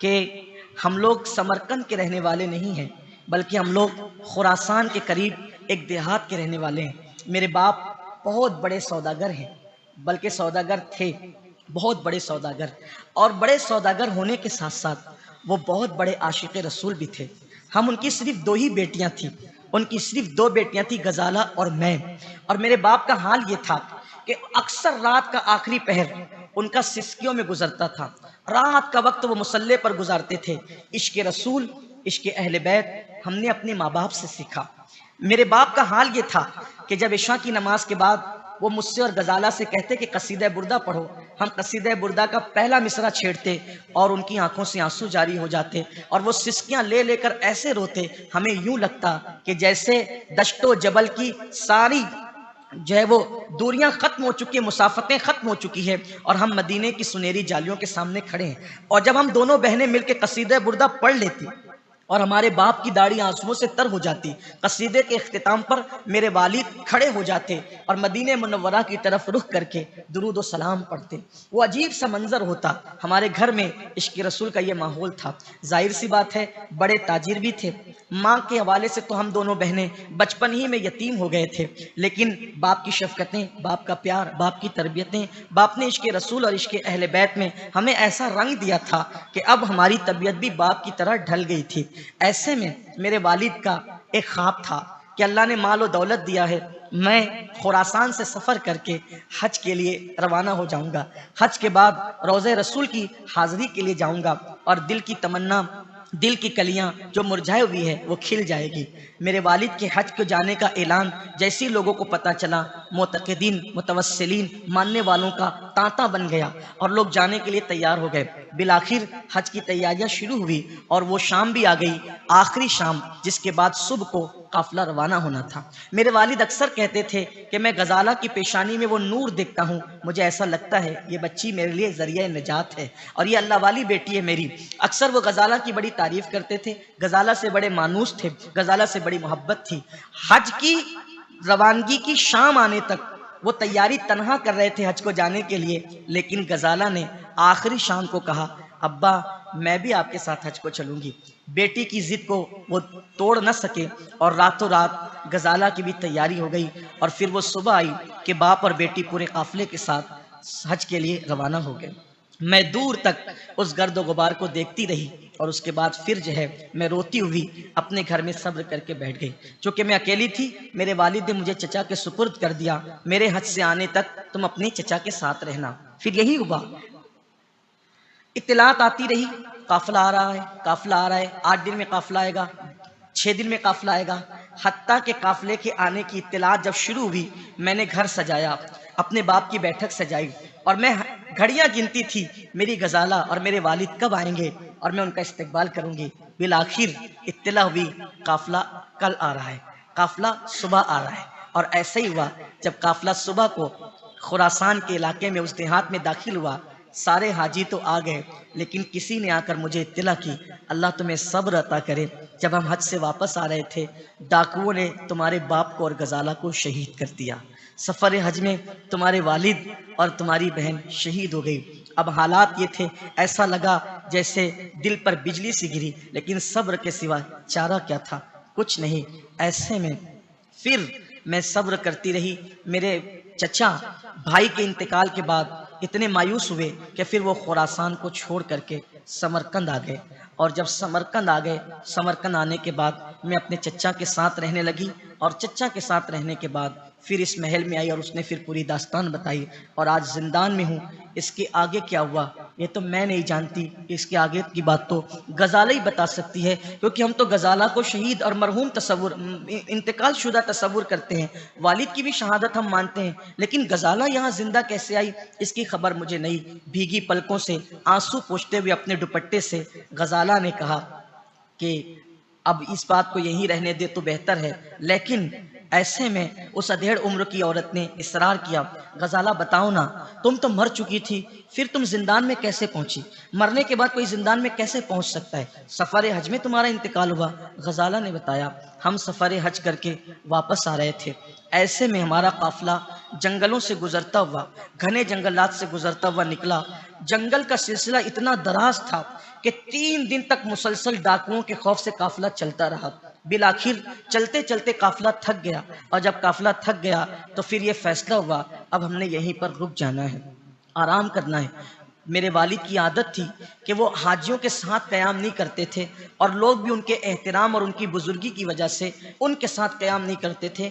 کہ ہم لوگ سمرقند کے رہنے والے نہیں ہیں، بلکہ ہم لوگ خراسان کے قریب ایک دیہات کے رہنے والے ہیں۔ میرے باپ بہت بڑے سوداگر ہیں، بلکہ سوداگر تھے، بہت بڑے سوداگر، اور بڑے سوداگر ہونے کے ساتھ ساتھ وہ بہت بڑے عاشق رسول بھی تھے۔ ہم ان کی صرف 2 ہی بیٹیاں تھیں، ان کی صرف 2 بیٹیاں تھیں، غزالہ اور میں۔ اور میرے باپ کا حال یہ تھا کہ اکثر رات کا آخری پہر ان کا سسکیوں میں گزرتا تھا، رات کا وقت وہ مصلے پر گزارتے تھے۔ عشق رسول، عشق اہل بیت ہم نے اپنے ماں باپ سے سیکھا۔ میرے باپ کا حال یہ تھا کہ جب عشاء کی نماز کے بعد وہ مجھ سے اور غزالہ سے کہتے کہ قصیدہ بردہ پڑھو. ہم قصیدہ بردہ کا پہلا مصرع چھیڑتے اور ان کی آنکھوں سے آنسو جاری ہو جاتے اور وہ سسکیاں لے لے کر ایسے روتے, ہمیں یوں لگتا کہ جیسے دشت و جبل کی ساری جو ہے وہ دوریاں ختم ہو چکی ہیں, مسافتیں ختم ہو چکی ہے اور ہم مدینے کی سنہری جالیوں کے سامنے کھڑے ہیں. اور جب ہم دونوں بہنیں مل کے قصیدہ بردہ پڑھ لیتی اور ہمارے باپ کی داڑھی آنسوؤں سے تر ہو جاتی, قصیدے کے اختتام پر میرے والد کھڑے ہو جاتے اور مدینہ منورہ کی طرف رخ کر کے درود و سلام پڑھتے. وہ عجیب سا منظر ہوتا. ہمارے گھر میں عشق رسول کا یہ ماحول تھا. ظاہر سی بات ہے بڑے تاجر بھی تھے. ماں کے حوالے سے تو ہم دونوں بہنیں بچپن ہی میں یتیم ہو گئے تھے, لیکن باپ کی شفقتیں, باپ کا پیار, باپ کی تربیتیں, باپ نے عشق رسول اور عشق اہل بیت میں ہمیں ایسا رنگ دیا تھا کہ اب ہماری طبیعت بھی باپ کی طرح ڈھل گئی تھی. ایسے میں میرے والد کا ایک خواب تھا کہ اللہ نے مال و دولت دیا ہے, میں خراسان سے سفر کر کے حج کے لیے روانہ ہو جاؤں گا. حج کے بعد روضہ رسول کی حاضری کے لیے جاؤں گا اور دل کی تمنا, دل کی کلیاں جو مرجھائے ہوئی ہے وہ کھل جائے گی. میرے والد کے حج کو جانے کا اعلان جیسی لوگوں کو پتہ چلا, معتقدین, متوسلین, ماننے والوں کا تانتا بن گیا اور لوگ جانے کے لیے تیار ہو گئے. بالآخر حج کی تیاریاں شروع ہوئی اور وہ شام بھی آ گئی, آخری شام, جس کے بعد صبح کو قافلہ روانہ ہونا تھا. میرے والد اکثر کہتے تھے کہ میں غزالہ کی پیشانی میں وہ نور دیکھتا ہوں, مجھے ایسا لگتا ہے یہ بچی میرے لیے ذریعہ نجات ہے اور یہ اللہ والی بیٹی ہے میری. اکثر وہ غزالہ کی بڑی تعریف کرتے تھے, غزالہ سے بڑے مانوس تھے, غزالہ سے بڑی محبت تھی. حج کی روانگی کی شام آنے تک وہ تیاری تنہا کر رہے تھے حج کو جانے کے لیے, لیکن غزالہ نے آخری شام کو کہا ابا میں بھی آپ کے ساتھ حج کو چلوں گی. بیٹی کی ضد کو وہ توڑ نہ سکے اور راتوں رات غزالہ کی بھی تیاری ہو گئی اور پھر وہ صبح آئی کہ باپ اور بیٹی پورے قافلے کے ساتھ حج کے لیے روانہ ہو گئے. میں دور تک اس گرد و غبار کو دیکھتی رہی اور اس کے بعد پھر جو ہے میں روتی ہوئی اپنے گھر میں صبر کر کے بیٹھ گئی. چونکہ میں اکیلی تھی, میرے والد نے مجھے چچا کے سپرد کر دیا, میرے حج سے آنے تک تم اپنے چچا کے ساتھ رہنا. پھر یہی ہوا, اطلاعات آتی رہی, قافلہ آ رہا ہے, قافلہ آ رہا ہے, 8 دن میں قافلہ آئے گا, 6 دن میں قافلہ آئے گا. حتیٰ کہ قافلے کے آنے کی اطلاعات جب شروع ہوئی, میں نے گھر سجایا, اپنے باپ کی بیٹھک سجائی اور میں گھڑیاں گنتی تھی میری غزالہ اور میرے والد کب آئیں گے اور میں ان کا استقبال کروں گی. بالآخر اطلاع ہوئی قافلہ کل آ رہا ہے, قافلہ صبح آ رہا ہے. اور ایسا ہی ہوا, جب قافلہ صبح کو خراسان کے علاقے میں اس دیہات میں داخل ہوا, سارے حاجی تو آ گئے لیکن کسی نے آ کر مجھے اطلاع کی اللہ تمہیں صبر عطا کرے, جب ہم حج سے واپس آ رہے تھے ڈاکوؤں نے تمہارے باپ کو اور غزالہ کو شہید کر دیا. سفر حج میں تمہارے والد اور تمہاری بہن شہید ہو گئی. اب حالات یہ تھے, ایسا لگا جیسے دل پر بجلی سی گری, لیکن صبر کے سوا چارہ کیا تھا, کچھ نہیں. ایسے میں پھر میں صبر کرتی رہی. میرے چچا بھائی کے انتقال کے بعد اتنے مایوس ہوئے کہ پھر وہ خراسان کو چھوڑ کر کے سمرقند آ گئے. اور جب سمرقند آ گئے, سمرقند آنے کے بعد میں اپنے چچا کے ساتھ رہنے لگی اور چچا کے ساتھ رہنے کے بعد پھر اس محل میں آئی اور اس نے پھر پوری داستان بتائی اور آج زندان میں ہوں. اس کے آگے کیا ہوا یہ تو میں نہیں جانتی, اس کے آگے کی بات تو غزالہ ہی بتا سکتی ہے, کیونکہ ہم تو غزالہ کو شہید اور مرحوم تصور, انتقال شدہ تصور کرتے ہیں. والد کی بھی شہادت ہم مانتے ہیں, لیکن غزالہ یہاں زندہ کیسے آئی اس کی خبر مجھے نہیں. بھیگی پلکوں سے آنسو پوچھتے ہوئے اپنے دوپٹے سے غزالہ نے کہا کہ اب اس بات کو یہیں رہنے دے تو بہتر ہے. لیکن ایسے میں اس ادھیڑ عمر کی عورت نے اصرار کیا, غزالہ بتاؤ نا, تم تو مر چکی تھی, پھر تم زندان میں کیسے پہنچی؟ مرنے کے بعد کوئی زندان میں کیسے پہنچ سکتا ہے؟ سفر حج میں تمہارا انتقال ہوا. غزالہ نے بتایا ہم سفر حج کر کے واپس آ رہے تھے, ایسے میں ہمارا قافلہ جنگلوں سے گزرتا ہوا, گھنے جنگلات سے گزرتا ہوا نکلا. جنگل کا سلسلہ اتنا دراز تھا کہ 3 دن تک مسلسل ڈاکوؤں کے خوف سے قافلہ چلتا رہا. بالآخر چلتے چلتے قافلہ تھک گیا, اور جب قافلہ تھک گیا تو پھر یہ فیصلہ ہوا اب ہم نے یہیں پر رک جانا ہے, آرام کرنا ہے. میرے والد کی عادت تھی کہ وہ حاجیوں کے ساتھ قیام نہیں کرتے تھے, اور لوگ بھی ان کے احترام اور ان کی بزرگی کی وجہ سے ان کے ساتھ قیام نہیں کرتے تھے.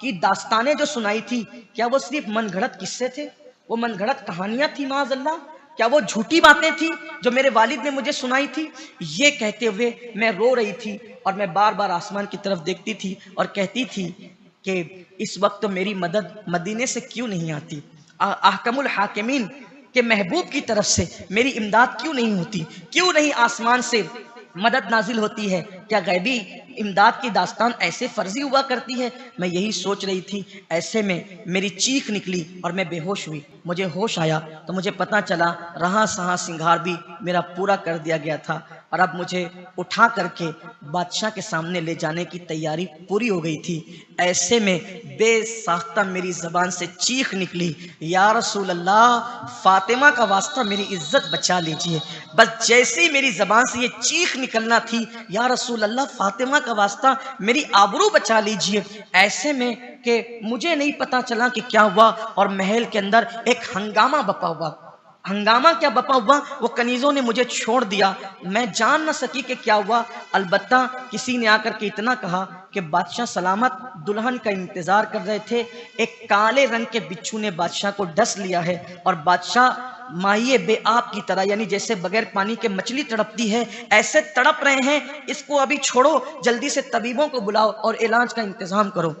کی داستانیں جو سنائی تھی کیا وہ صرف من گھڑت قصے تھے؟ وہ من گھڑت کہانیاں تھی معاذ اللہ؟ کیا وہ جھوٹی باتیں تھی جو میرے والد نے مجھے سنائی تھی؟ یہ کہتے ہوئے میں رو رہی تھی اور میں بار بار آسمان کی طرف دیکھتی تھی اور کہتی تھی کہ اس وقت تو میری مدد مدینے سے کیوں نہیں آتی؟ احکم الحاکمین کے محبوب کی طرف سے میری امداد کیوں نہیں ہوتی؟ کیوں نہیں آسمان سے مدد نازل ہوتی ہے؟ کیا غیبی امداد کی داستان ایسے فرضی ہوا کرتی ہے؟ میں یہی سوچ رہی تھی، ایسے میں میری چیخ نکلی اور میں بے ہوش ہوئی۔ مجھے ہوش آیا تو مجھے پتا چلا رہا سہاں سنگھار بھی میرا پورا کر دیا گیا تھا اور اب مجھے اٹھا کر کے بادشاہ کے سامنے لے جانے کی تیاری پوری ہو گئی تھی۔ ایسے میں بے ساختہ میری زبان سے چیخ نکلی، یا رسول اللہ، فاطمہ کا واسطہ میری عزت بچا لیجئے۔ بس جیسے ہی میری زبان سے یہ چیخ نکلنا تھی، یا رسول اللہ، فاطمہ کا واسطہ میری آبرو بچا لیجئے، ایسے میں کہ مجھے نہیں پتا چلا کہ کیا ہوا اور محل کے اندر ایک ہنگامہ بپا ہوا۔ ہنگامہ کیا بپا ہوا؟ وہ کنیزوں نے مجھے چھوڑ دیا، میں جان نہ سکی کہ کیا ہوا۔ البتہ کسی نے آ کر کے اتنا کہا کہ بادشاہ سلامت دلہن کا انتظار کر رہے تھے، ایک کالے رنگ کے بچھو نے بادشاہ کو ڈس لیا ہے اور بادشاہ ماہی بے آب کی طرح، یعنی جیسے بغیر پانی کے مچھلی تڑپتی ہے ایسے تڑپ رہے ہیں، اس کو ابھی چھوڑو، جلدی سے طبیبوں کو بلاؤ اور علاج کا انتظام کرو۔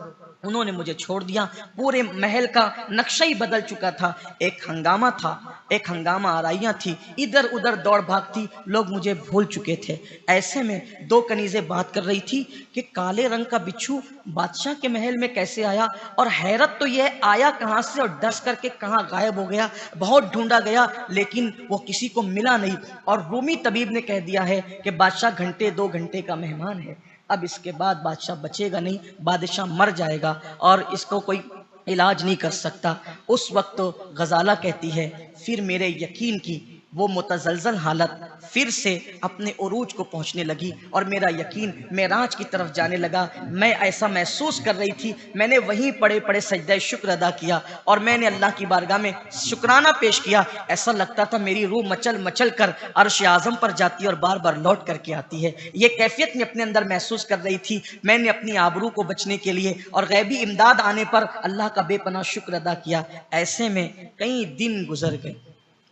انہوں نے مجھے چھوڑ دیا۔ پورے محل کا نقشہ ہی بدل چکا تھا، ایک ہنگامہ تھا، ایک ہنگامہ آرائیاں تھی، ادھر ادھر دوڑ بھاگ تھی، لوگ مجھے بھول چکے تھے۔ ایسے میں دو کنیزیں بات کر رہی تھی کہ کالے رنگ کا بچھو بادشاہ کے محل میں کیسے آیا، اور حیرت تو یہ آیا کہاں سے اور ڈس کر کے کہاں غائب ہو گیا۔ بہت ڈھونڈا گیا لیکن وہ کسی کو ملا نہیں، اور رومی طبیب نے کہہ دیا ہے کہ بادشاہ گھنٹے 2 گھنٹے کا مہمان ہے، اب اس کے بعد بادشاہ بچے گا نہیں، بادشاہ مر جائے گا اور اس کو کوئی علاج نہیں کر سکتا۔ اس وقت تو غزالہ کہتی ہے پھر میرے یقین کی وہ متزلزل حالت پھر سے اپنے عروج کو پہنچنے لگی اور میرا یقین معراج کی طرف جانے لگا۔ میں ایسا محسوس کر رہی تھی، میں نے وہیں پڑے پڑے سجدہ شکر ادا کیا اور میں نے اللہ کی بارگاہ میں شکرانہ پیش کیا۔ ایسا لگتا تھا میری روح مچل مچل کر عرش اعظم پر جاتی اور بار بار لوٹ کر کے آتی ہے۔ یہ کیفیت میں اپنے اندر محسوس کر رہی تھی۔ میں نے اپنی آبرو کو بچنے کے لیے اور غیبی امداد آنے پر اللہ کا بے پناہ شکر ادا کیا۔ ایسے میں کئی دن گزر گئے،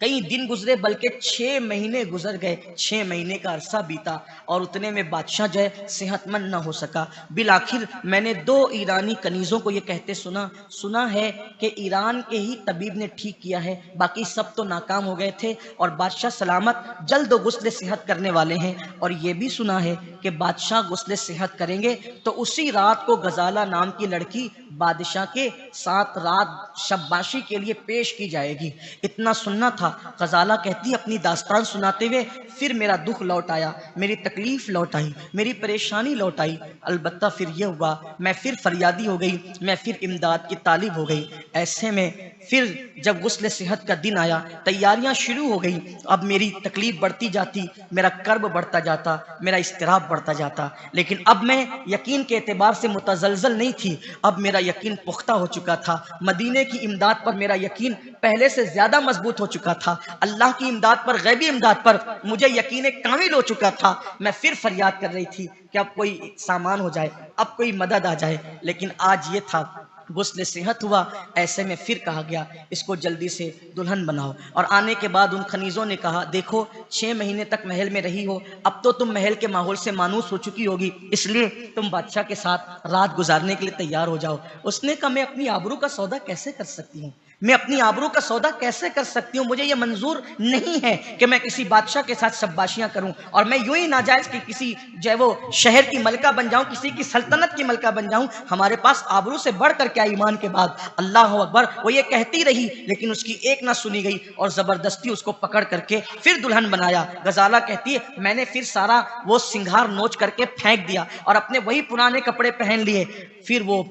کئی دن گزرے، بلکہ 6 مہینے گزر گئے، 6 مہینے کا عرصہ بیتا اور اتنے میں بادشاہ جو ہے صحت مند نہ ہو سکا۔ بالآخر میں نے 2 ایرانی کنیزوں کو یہ کہتے سنا ہے کہ ایران کے ہی طبیب نے ٹھیک کیا ہے، باقی سب تو ناکام ہو گئے تھے اور بادشاہ سلامت جلد غسل صحت کرنے والے ہیں۔ اور یہ بھی سنا ہے کہ بادشاہ غسل صحت کریں گے تو اسی رات کو غزالہ نام کی لڑکی بادشاہ کے ساتھ رات شباشی کے لیے پیش کی جائے گی۔ اتنا سننا تھا۔ غزالہ کہتی اپنی داستان سناتے ہوئے پھر میرا دکھ لوٹ آیا، میری تکلیف لوٹ آئی، میری پریشانی لوٹ آئی۔ البتہ پھر یہ ہوا، میں پھر فریادی ہو گئی، میں پھر امداد کی طالب ہو گئی۔ ایسے میں پھر جب غسل صحت کا دن آیا، تیاریاں شروع ہو گئی۔ اب میری تکلیف بڑھتی جاتی، میرا کرب بڑھتا جاتا، میرا اضطراب بڑھتا جاتا، لیکن اب میں یقین کے اعتبار سے متزلزل نہیں تھی، اب میرا یقین پختہ ہو چکا تھا۔ مدینے کی امداد پر میرا یقین پہلے سے زیادہ مضبوط ہو چکا تھا، اللہ کی امداد پر، غیبی امداد پر مجھے یقین کامل ہو چکا تھا۔ میں پھر فریاد کر رہی تھی کہ اب کوئی سامان ہو جائے، اب کوئی مدد آ جائے، لیکن آج یہ تھا غسل صحت ہوا۔ ایسے میں پھر کہا گیا اس کو جلدی سے دلہن بناؤ، اور آنے کے بعد ان خنیزوں نے کہا دیکھو 6 مہینے تک محل میں رہی ہو، اب تو تم محل کے ماحول سے مانوس ہو چکی ہوگی، اس لیے تم بادشاہ کے ساتھ رات گزارنے کے لیے تیار ہو جاؤ۔ اس نے کہا میں اپنی آبرو کا سودا کیسے کر سکتی ہوں، میں اپنی آبرو کا سودا کیسے کر سکتی ہوں، مجھے یہ منظور نہیں ہے کہ میں کسی بادشاہ کے ساتھ شباشیاں کروں اور میں یوں ہی ناجائز کہ کسی جو ہے وہ شہر کی ملکہ بن جاؤں، کسی کی سلطنت کی ملکہ بن جاؤں۔ ہمارے پاس آبرو سے بڑھ کر کیا ایمان کے بعد، اللہ اکبر۔ وہ یہ کہتی رہی لیکن اس کی ایک نہ سنی گئی اور زبردستی اس کو پکڑ کر کے پھر دلہن بنایا۔ غزالہ کہتی ہے میں نے پھر سارا وہ سنگھار نوچ کر کے پھینک دیا اور اپنے وہی پرانے کپڑے پہن لیے۔ پھر وہ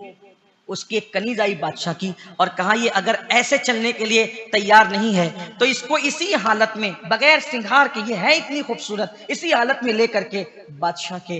اس کی ایک کنیز آئی بادشاہ کی اور کہا یہ اگر ایسے چلنے کے لیے تیار نہیں ہے تو اس کو اسی حالت میں بغیر سنگھار کے، یہ ہے اتنی خوبصورت، اسی حالت میں لے کر کے بادشاہ کے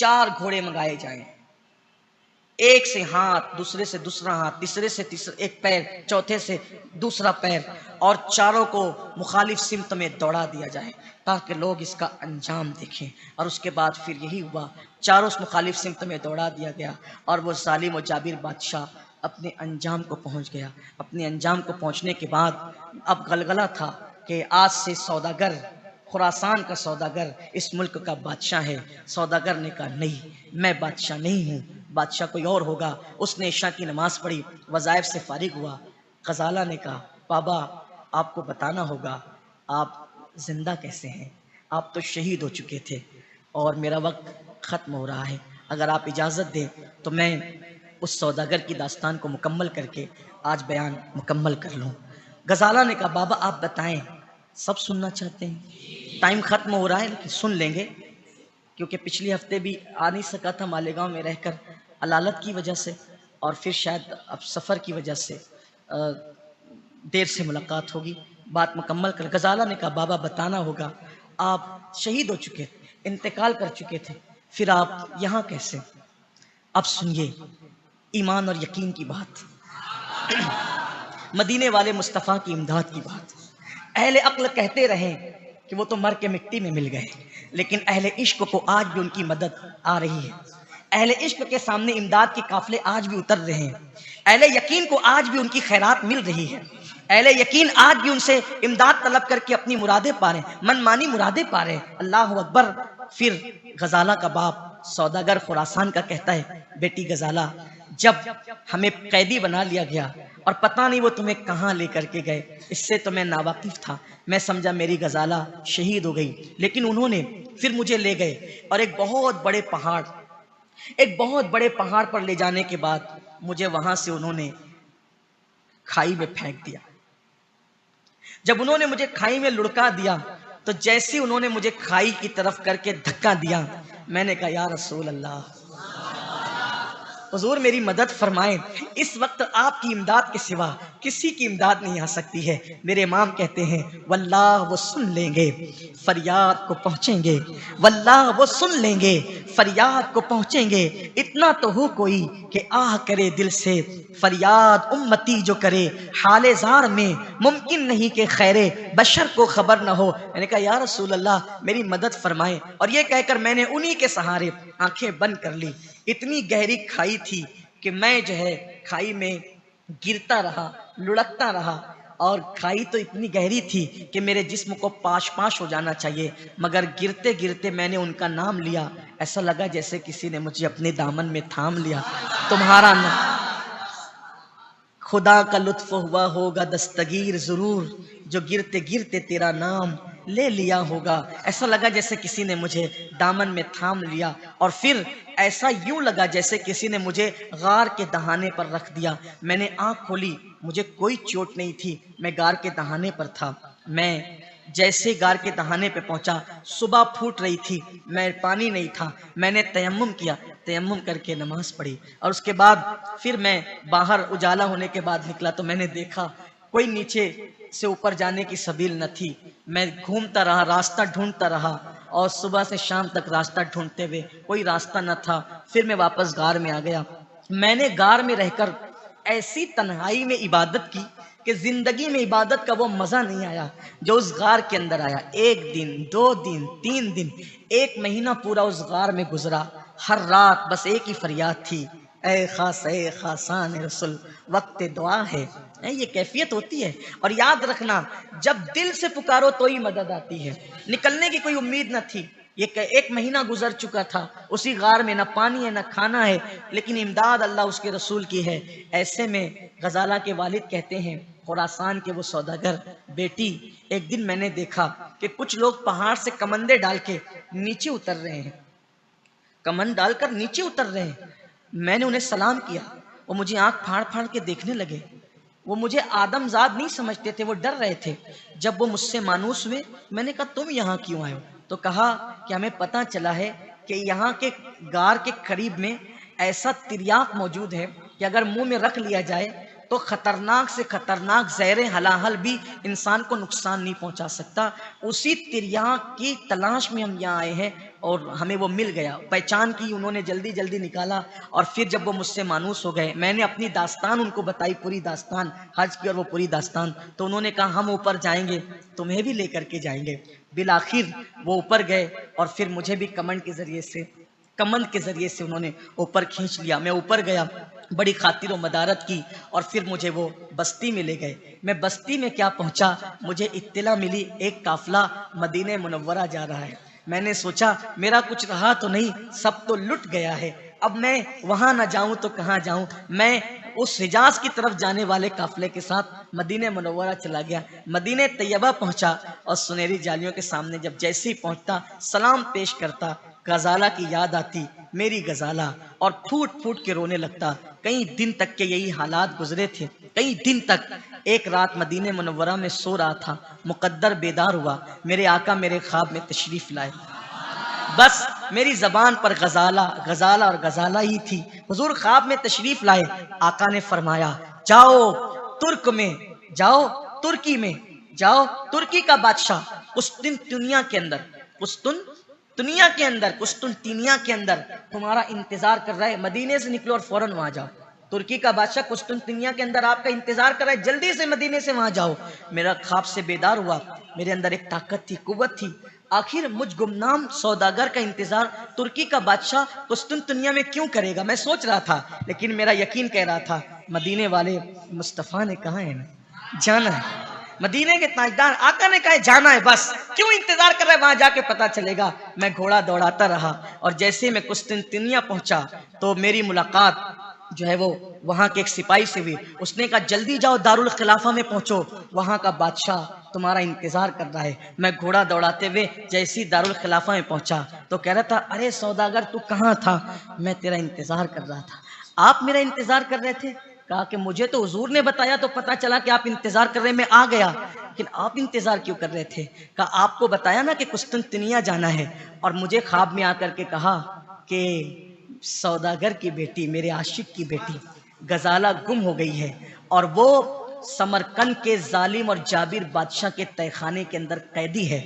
4 گھوڑے منگائے جائیں، ایک سے ہاتھ، دوسرے سے دوسرا ہاتھ، تیسرے سے تیسرا ایک پیر، چوتھے سے دوسرا پیر، اور چاروں کو مخالف سمت میں دوڑا دیا جائے تاکہ لوگ اس کا انجام دیکھیں۔ اور اس کے بعد پھر یہی ہوا، چاروں اس مخالف سمت میں دوڑا دیا گیا اور وہ ظالم و جابر بادشاہ اپنے انجام کو پہنچ گیا۔ اپنے انجام کو پہنچنے کے بعد اب غلغلہ تھا کہ آج سے سوداگر، خراسان کا سوداگر اس ملک کا بادشاہ ہے۔ سوداگر نے کہا نہیں، میں بادشاہ نہیں ہوں، بادشاہ کوئی اور ہوگا۔ اس نے عشاء کی نماز پڑھی، وظائف سے فارغ ہوا۔ غزالہ نے کہا بابا آپ کو بتانا ہوگا آپ زندہ کیسے ہیں، آپ تو شہید ہو چکے تھے اور میرا وقت ختم ہو رہا ہے، اگر آپ اجازت دیں تو میں اس سوداگر کی داستان کو مکمل کر کے آج بیان مکمل کر لوں۔ غزالہ نے کہا بابا آپ بتائیں، سب سننا چاہتے ہیں، ٹائم ختم ہو رہا ہے لیکن سن لیں گے، کیونکہ پچھلے ہفتے بھی آ نہیں سکا تھا مالیگاؤں میں رہ کر علالت کی وجہ سے، اور پھر شاید اب سفر کی وجہ سے دیر سے ملاقات ہوگی، بات مکمل کر۔ غزالہ نے کہا بابا بتانا ہوگا، آپ شہید ہو چکے، انتقال کر چکے تھے، پھر آپ یہاں کیسے؟ اب سنیے ایمان اور یقین کی بات، مدینے والے مصطفیٰ کی امداد کی بات۔ اہل عقل کہتے رہیں کہ وہ تو مر کے مٹی میں مل گئے، لیکن اہل عشق کو آج بھی ان کی مدد آ رہی ہے، اہل عشق کے سامنے امداد کے قافلے آج بھی اتر رہے ہیں، اہل یقین کو آج بھی ان کی خیرات مل رہی ہے، اہل یقین آج بھی ان سے امداد طلب کر کے اپنی مرادیں پا رہے ہیں، من مانی مرادیں پا رہے ہیں۔ اللہ اکبر۔ پھر غزالہ کا باپ سوداگر خراسان کا کہتا ہے بیٹی غزالہ جب ہمیں قیدی بنا لیا گیا اور پتہ نہیں وہ تمہیں کہاں لے کر کے گئے، اس سے تو میں ناواقف تھا، میں سمجھا میری غزالہ شہید ہو گئی، لیکن انہوں نے پھر مجھے لے گئے اور ایک بہت بڑے پہاڑ پر لے جانے کے بعد مجھے وہاں سے انہوں نے کھائی میں پھینک دیا۔ جب انہوں نے مجھے کھائی میں لڑکا دیا تو جیسے انہوں نے مجھے کھائی کی طرف کر کے دھکا دیا، میں نے کہا یا رسول اللہ حضور میری مدد فرمائیں، اس وقت آپ کی امداد کے سوا کسی کی امداد نہیں آ سکتی ہے۔ میرے امام کہتے ہیں واللہ وہ سن لیں گے فریاد کو پہنچیں گے، واللہ وہ سن لیں گے فریاد کو پہنچیں گے، اتنا تو ہو کوئی کہ آہ کرے دل سے فریاد امتی جو کرے حال زار میں، ممکن نہیں کہ خیر بشر کو خبر نہ ہو۔ میں نے کہا یا رسول اللہ میری مدد فرمائیں، اور یہ کہہ کر میں نے انہی کے سہارے آنکھیں بند کر لی۔ اتنی گہری کھائی تھی کہ میں جو ہے کھائی میں گرتا رہا، لڑکتا رہا، اور کھائی تو اتنی گہری تھی کہ میرے جسم کو پاش پاش ہو جانا چاہیے، مگر گرتے گرتے میں نے ان کا نام لیا، ایسا لگا جیسے کسی نے مجھے اپنے دامن میں تھام لیا، تمہارا نام۔ خدا کا لطف ہوا ہوگا دستگیر ضرور، جو گرتے گرتے تیرا نام لے لیا ہوگا، ایسا لگا جیسے کسی نے مجھے دامن میں تھام لیا، اور پھر ایسا یوں لگا جیسے کسی نے مجھے غار کے دہانے پر رکھ دیا۔ میں نے آنکھ کھولی، مجھے کوئی چوٹ نہیں تھی، میں غار کے دہانے پر تھا۔ میں جیسے غار کے دہانے پہ پہنچا، صبح پھوٹ رہی تھی، میں پانی نہیں تھا، میں نے تیمم کیا، تیمم کر کے نماز پڑھی، اور اس کے بعد پھر میں باہر اجالا ہونے کے بعد نکلا تو میں نے دیکھا کوئی نیچے سے اوپر جانے کی سبیل نہ تھی۔ میں گھومتا رہا، راستہ ڈھونڈتا رہا، اور صبح سے شام تک راستہ ڈھونڈتے ہوئے کوئی راستہ نہ تھا۔ پھر میں واپس غار میں آ گیا۔ میں نے غار میں رہ کر ایسی تنہائی میں عبادت کی کہ زندگی میں عبادت کا وہ مزہ نہیں آیا جو اس غار کے اندر آیا۔ 1 دن 2 دن 3 دن 1 مہینہ پورا اس غار میں گزرا، ہر رات بس ایک ہی فریاد تھی، اے خاص اے خاصان رسول وقت دعا ہے۔ یہ کیفیت ہوتی ہے، اور یاد رکھنا جب دل سے پکارو تو ہی مدد آتی ہے، نکلنے کی کوئی امید نہ تھی۔ یہ 1 مہینہ گزر چکا تھا اسی غار میں، نہ پانی ہے نہ کھانا ہے، لیکن امداد اللہ اس کے رسول کی ہے۔ ایسے میں غزالہ کے والد کہتے ہیں خراسان کے وہ سوداگر بیٹی ایک دن میں نے دیکھا کہ کچھ لوگ پہاڑ سے کمندے ڈال کے نیچے اتر رہے ہیں، کمند ڈال کر نیچے اتر رہے ہیں۔ میں نے انہیں سلام کیا، وہ مجھے آنکھ پھاڑ پھاڑ کے دیکھنے لگے، وہ مجھے آدم زاد نہیں سمجھتے تھے، وہ ڈر رہے تھے۔ جب وہ مجھ سے مانوس ہوئے میں نے کہا تم یہاں کیوں آئے ہو؟ تو کہا کہ ہمیں پتہ چلا ہے کہ یہاں کے غار کے قریب میں ایسا تریاق موجود ہے کہ اگر منہ میں رکھ لیا جائے تو خطرناک سے خطرناک زہر ہلاہل بھی انسان کو نقصان نہیں پہنچا سکتا، اسی تریاق کی تلاش میں ہم یہاں آئے ہیں، اور ہمیں وہ مل گیا، پہچان کی انہوں نے، جلدی جلدی نکالا، اور پھر جب وہ مجھ سے مانوس ہو گئے، میں نے اپنی داستان ان کو بتائی، پوری داستان حج کی اور وہ پوری داستان، تو انہوں نے کہا ہم اوپر جائیں گے، تمہیں بھی لے کر کے جائیں گے۔ بالآخر وہ اوپر گئے اور پھر مجھے بھی کمنڈ کے ذریعے سے انہوں نے اوپر کھینچ لیا۔ میں اوپر گیا، بڑی خاطر و مدارت کی، اور پھر مجھے وہ بستی میں لے گئے۔ میں بستی میں کیا پہنچا، مجھے اطلاع ملی ایک قافلہ مدینہ منورہ جا رہا ہے۔ میں نے سوچا میرا کچھ رہا تو نہیں، سب تو لٹ گیا ہے، اب میں وہاں نہ جاؤں تو کہاں جاؤں۔ میں اس حجاز کی طرف جانے والے قافلے کے ساتھ مدینہ منورہ چلا گیا۔ مدینہ طیبہ پہنچا اور سنہری جالیوں کے سامنے جب جیسے ہی پہنچتا، سلام پیش کرتا، غزالہ کی یاد آتی، میری غزالہ، اور پھوٹ پھوٹ کے رونے لگتا۔ کئی دن تک کے یہی حالات گزرے تھے، کئی دن تک۔ ایک رات مدینہ منورہ میں سو رہا تھا، مقدر بیدار ہوا، میرے آقا میرے خواب میں تشریف لائے، بس میری زبان پر غزالہ غزالہ اور غزالہ ہی تھی۔ حضور خواب میں تشریف لائے، آقا نے فرمایا جاؤ ترک میں، جاؤ ترکی میں، جاؤ ترکی کا بادشاہ قسطنطنیہ کے اندر تمہارا انتظار کر رہا ہے، مدینے سے نکلو اور فوراً وہاں جاؤ۔ ترکی کا بادشاہ قسطنطنیہ کے اندر آپ کا انتظار کر رہا ہے، جلدی سے مدینے سے وہاں جاؤ۔ میرا خواب سے بیدار ہوا، میرے اندر ایک طاقت تھی، قوت تھی۔ آخر مجھ گمنام سوداگر کا انتظار ترکی کا بادشاہ قسطنطنیہ میں کیوں کرے گا، میں سوچ رہا تھا، لیکن میرا یقین کہہ رہا تھا مدینے والے مصطفیٰ نے کہا ہے نا جانا ہے، مدینے کے تاجدار آقا نے کہا ہے جانا ہے، بس کیوں انتظار کر رہا ہے، وہاں جا کے پتا چلے گا۔ میں گھوڑا دوڑاتا رہا، اور جیسے میں قسطنطنیہ پہنچا تو میری ملاقات جو ہے وہ وہاں کے ایک سپاہی سے ہوئی۔ اس نے کہا جلدی جاؤ دارالخلافہ میں پہنچو، وہاں کا بادشاہ تمہارا انتظار کر رہا ہے۔ میں گھوڑا دوڑاتے ہوئے جیسی دارالخلافہ میں پہنچا تو کہہ رہا تھا ارے سوداگر تو کہاں تھا، میں تیرا انتظار کر رہا تھا۔ آپ میرا انتظار کر رہے تھے؟ کہا کہ مجھے تو حضور نے بتایا تو پتا چلا کہ آپ انتظار کر رہے ہیں، میں آ گیا، لیکن آپ انتظار کیوں کر رہے تھے؟ کہا آپ کو بتایا نا کہ قسطنطنیہ جانا ہے، اور مجھے خواب میں آ کر کے کہا کہ سوداگر کی بیٹی، میرے عاشق کی بیٹی غزالہ گم ہو گئی ہے، اور وہ سمرقند کے ظالم اور جابر بادشاہ کے تہہ خانے کے اندر قیدی ہے،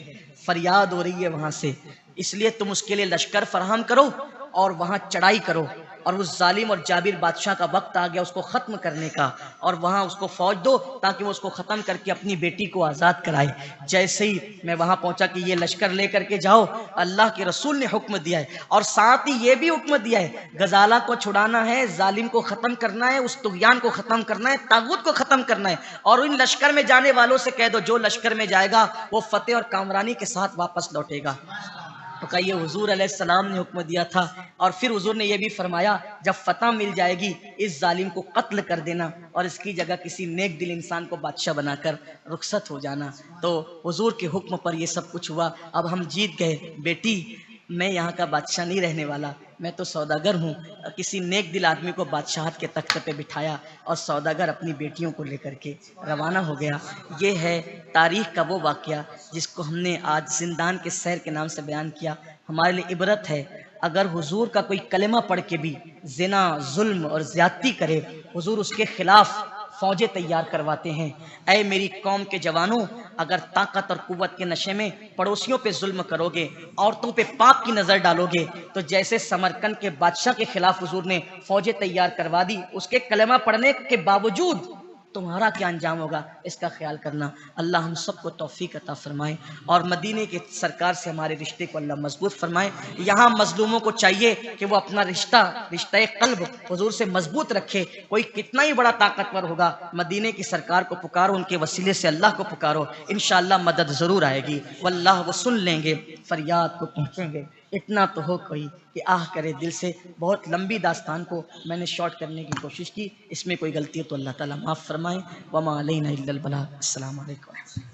فریاد ہو رہی ہے وہاں سے، اس لیے تم اس کے لیے لشکر فراہم کرو اور وہاں چڑھائی کرو، اور اس ظالم اور جابر بادشاہ کا وقت آ گیا اس کو ختم کرنے کا، اور وہاں اس کو فوج دو تاکہ وہ اس کو ختم کر کے اپنی بیٹی کو آزاد کرائے۔ جیسے ہی میں وہاں پہنچا کہ یہ لشکر لے کر کے جاؤ، اللہ کے رسول نے حکم دیا ہے، اور ساتھ ہی یہ بھی حکم دیا ہے غزالہ کو چھڑانا ہے، ظالم کو ختم کرنا ہے، اس طغیان کو ختم کرنا ہے، طاغوت کو ختم کرنا ہے، اور ان لشکر میں جانے والوں سے کہہ دو جو لشکر میں جائے گا وہ فتح اور کامرانی کے ساتھ واپس لوٹے گا۔ تو کہا یہ حضور علیہ السلام نے حکم دیا تھا، اور پھر حضور نے یہ بھی فرمایا جب فتح مل جائے گی اس ظالم کو قتل کر دینا اور اس کی جگہ کسی نیک دل انسان کو بادشاہ بنا کر رخصت ہو جانا۔ تو حضور کے حکم پر یہ سب کچھ ہوا۔ اب ہم جیت گئے۔ بیٹی میں یہاں کا بادشاہ نہیں رہنے والا، میں تو سوداگر ہوں۔ کسی نیک دل آدمی کو بادشاہت کے تخت پہ بٹھایا اور سوداگر اپنی بیٹیوں کو لے کر کے روانہ ہو گیا۔ یہ ہے تاریخ کا وہ واقعہ جس کو ہم نے آج زندان کے سیر کے نام سے بیان کیا۔ ہمارے لیے عبرت ہے، اگر حضور کا کوئی کلمہ پڑھ کے بھی زنا، ظلم اور زیادتی کرے، حضور اس کے خلاف فوجیں تیار کرواتے ہیں۔ اے میری قوم کے جوانوں، اگر طاقت اور قوت کے نشے میں پڑوسیوں پہ ظلم کرو گے، عورتوں پہ پاپ کی نظر ڈالو گے، تو جیسے سمرقند کے بادشاہ کے خلاف حضور نے فوجیں تیار کروا دی، اس کے کلمہ پڑھنے کے باوجود تمہارا کیا انجام ہوگا، اس کا خیال کرنا۔ اللہ ہم سب کو توفیق عطا فرمائے، اور مدینے کے سرکار سے ہمارے رشتے کو اللہ مضبوط فرمائے۔ یہاں مظلوموں کو چاہیے کہ وہ اپنا رشتہ قلب حضور سے مضبوط رکھے۔ کوئی کتنا ہی بڑا طاقتور ہوگا، مدینے کی سرکار کو پکارو، ان کے وسیلے سے اللہ کو پکارو، انشاءاللہ مدد ضرور آئے گی، واللہ وہ سن لیں گے، فریاد کو پہنچیں گے۔ اتنا تو ہو کوئی کہ آہ کرے دل سے۔ بہت لمبی داستان کو میں نے شارٹ کرنے کی کوشش کی، اس میں کوئی غلطی ہے تو اللہ تعالیٰ معاف فرمائے۔ وما علینا الا البلاغ۔ السلام علیکم۔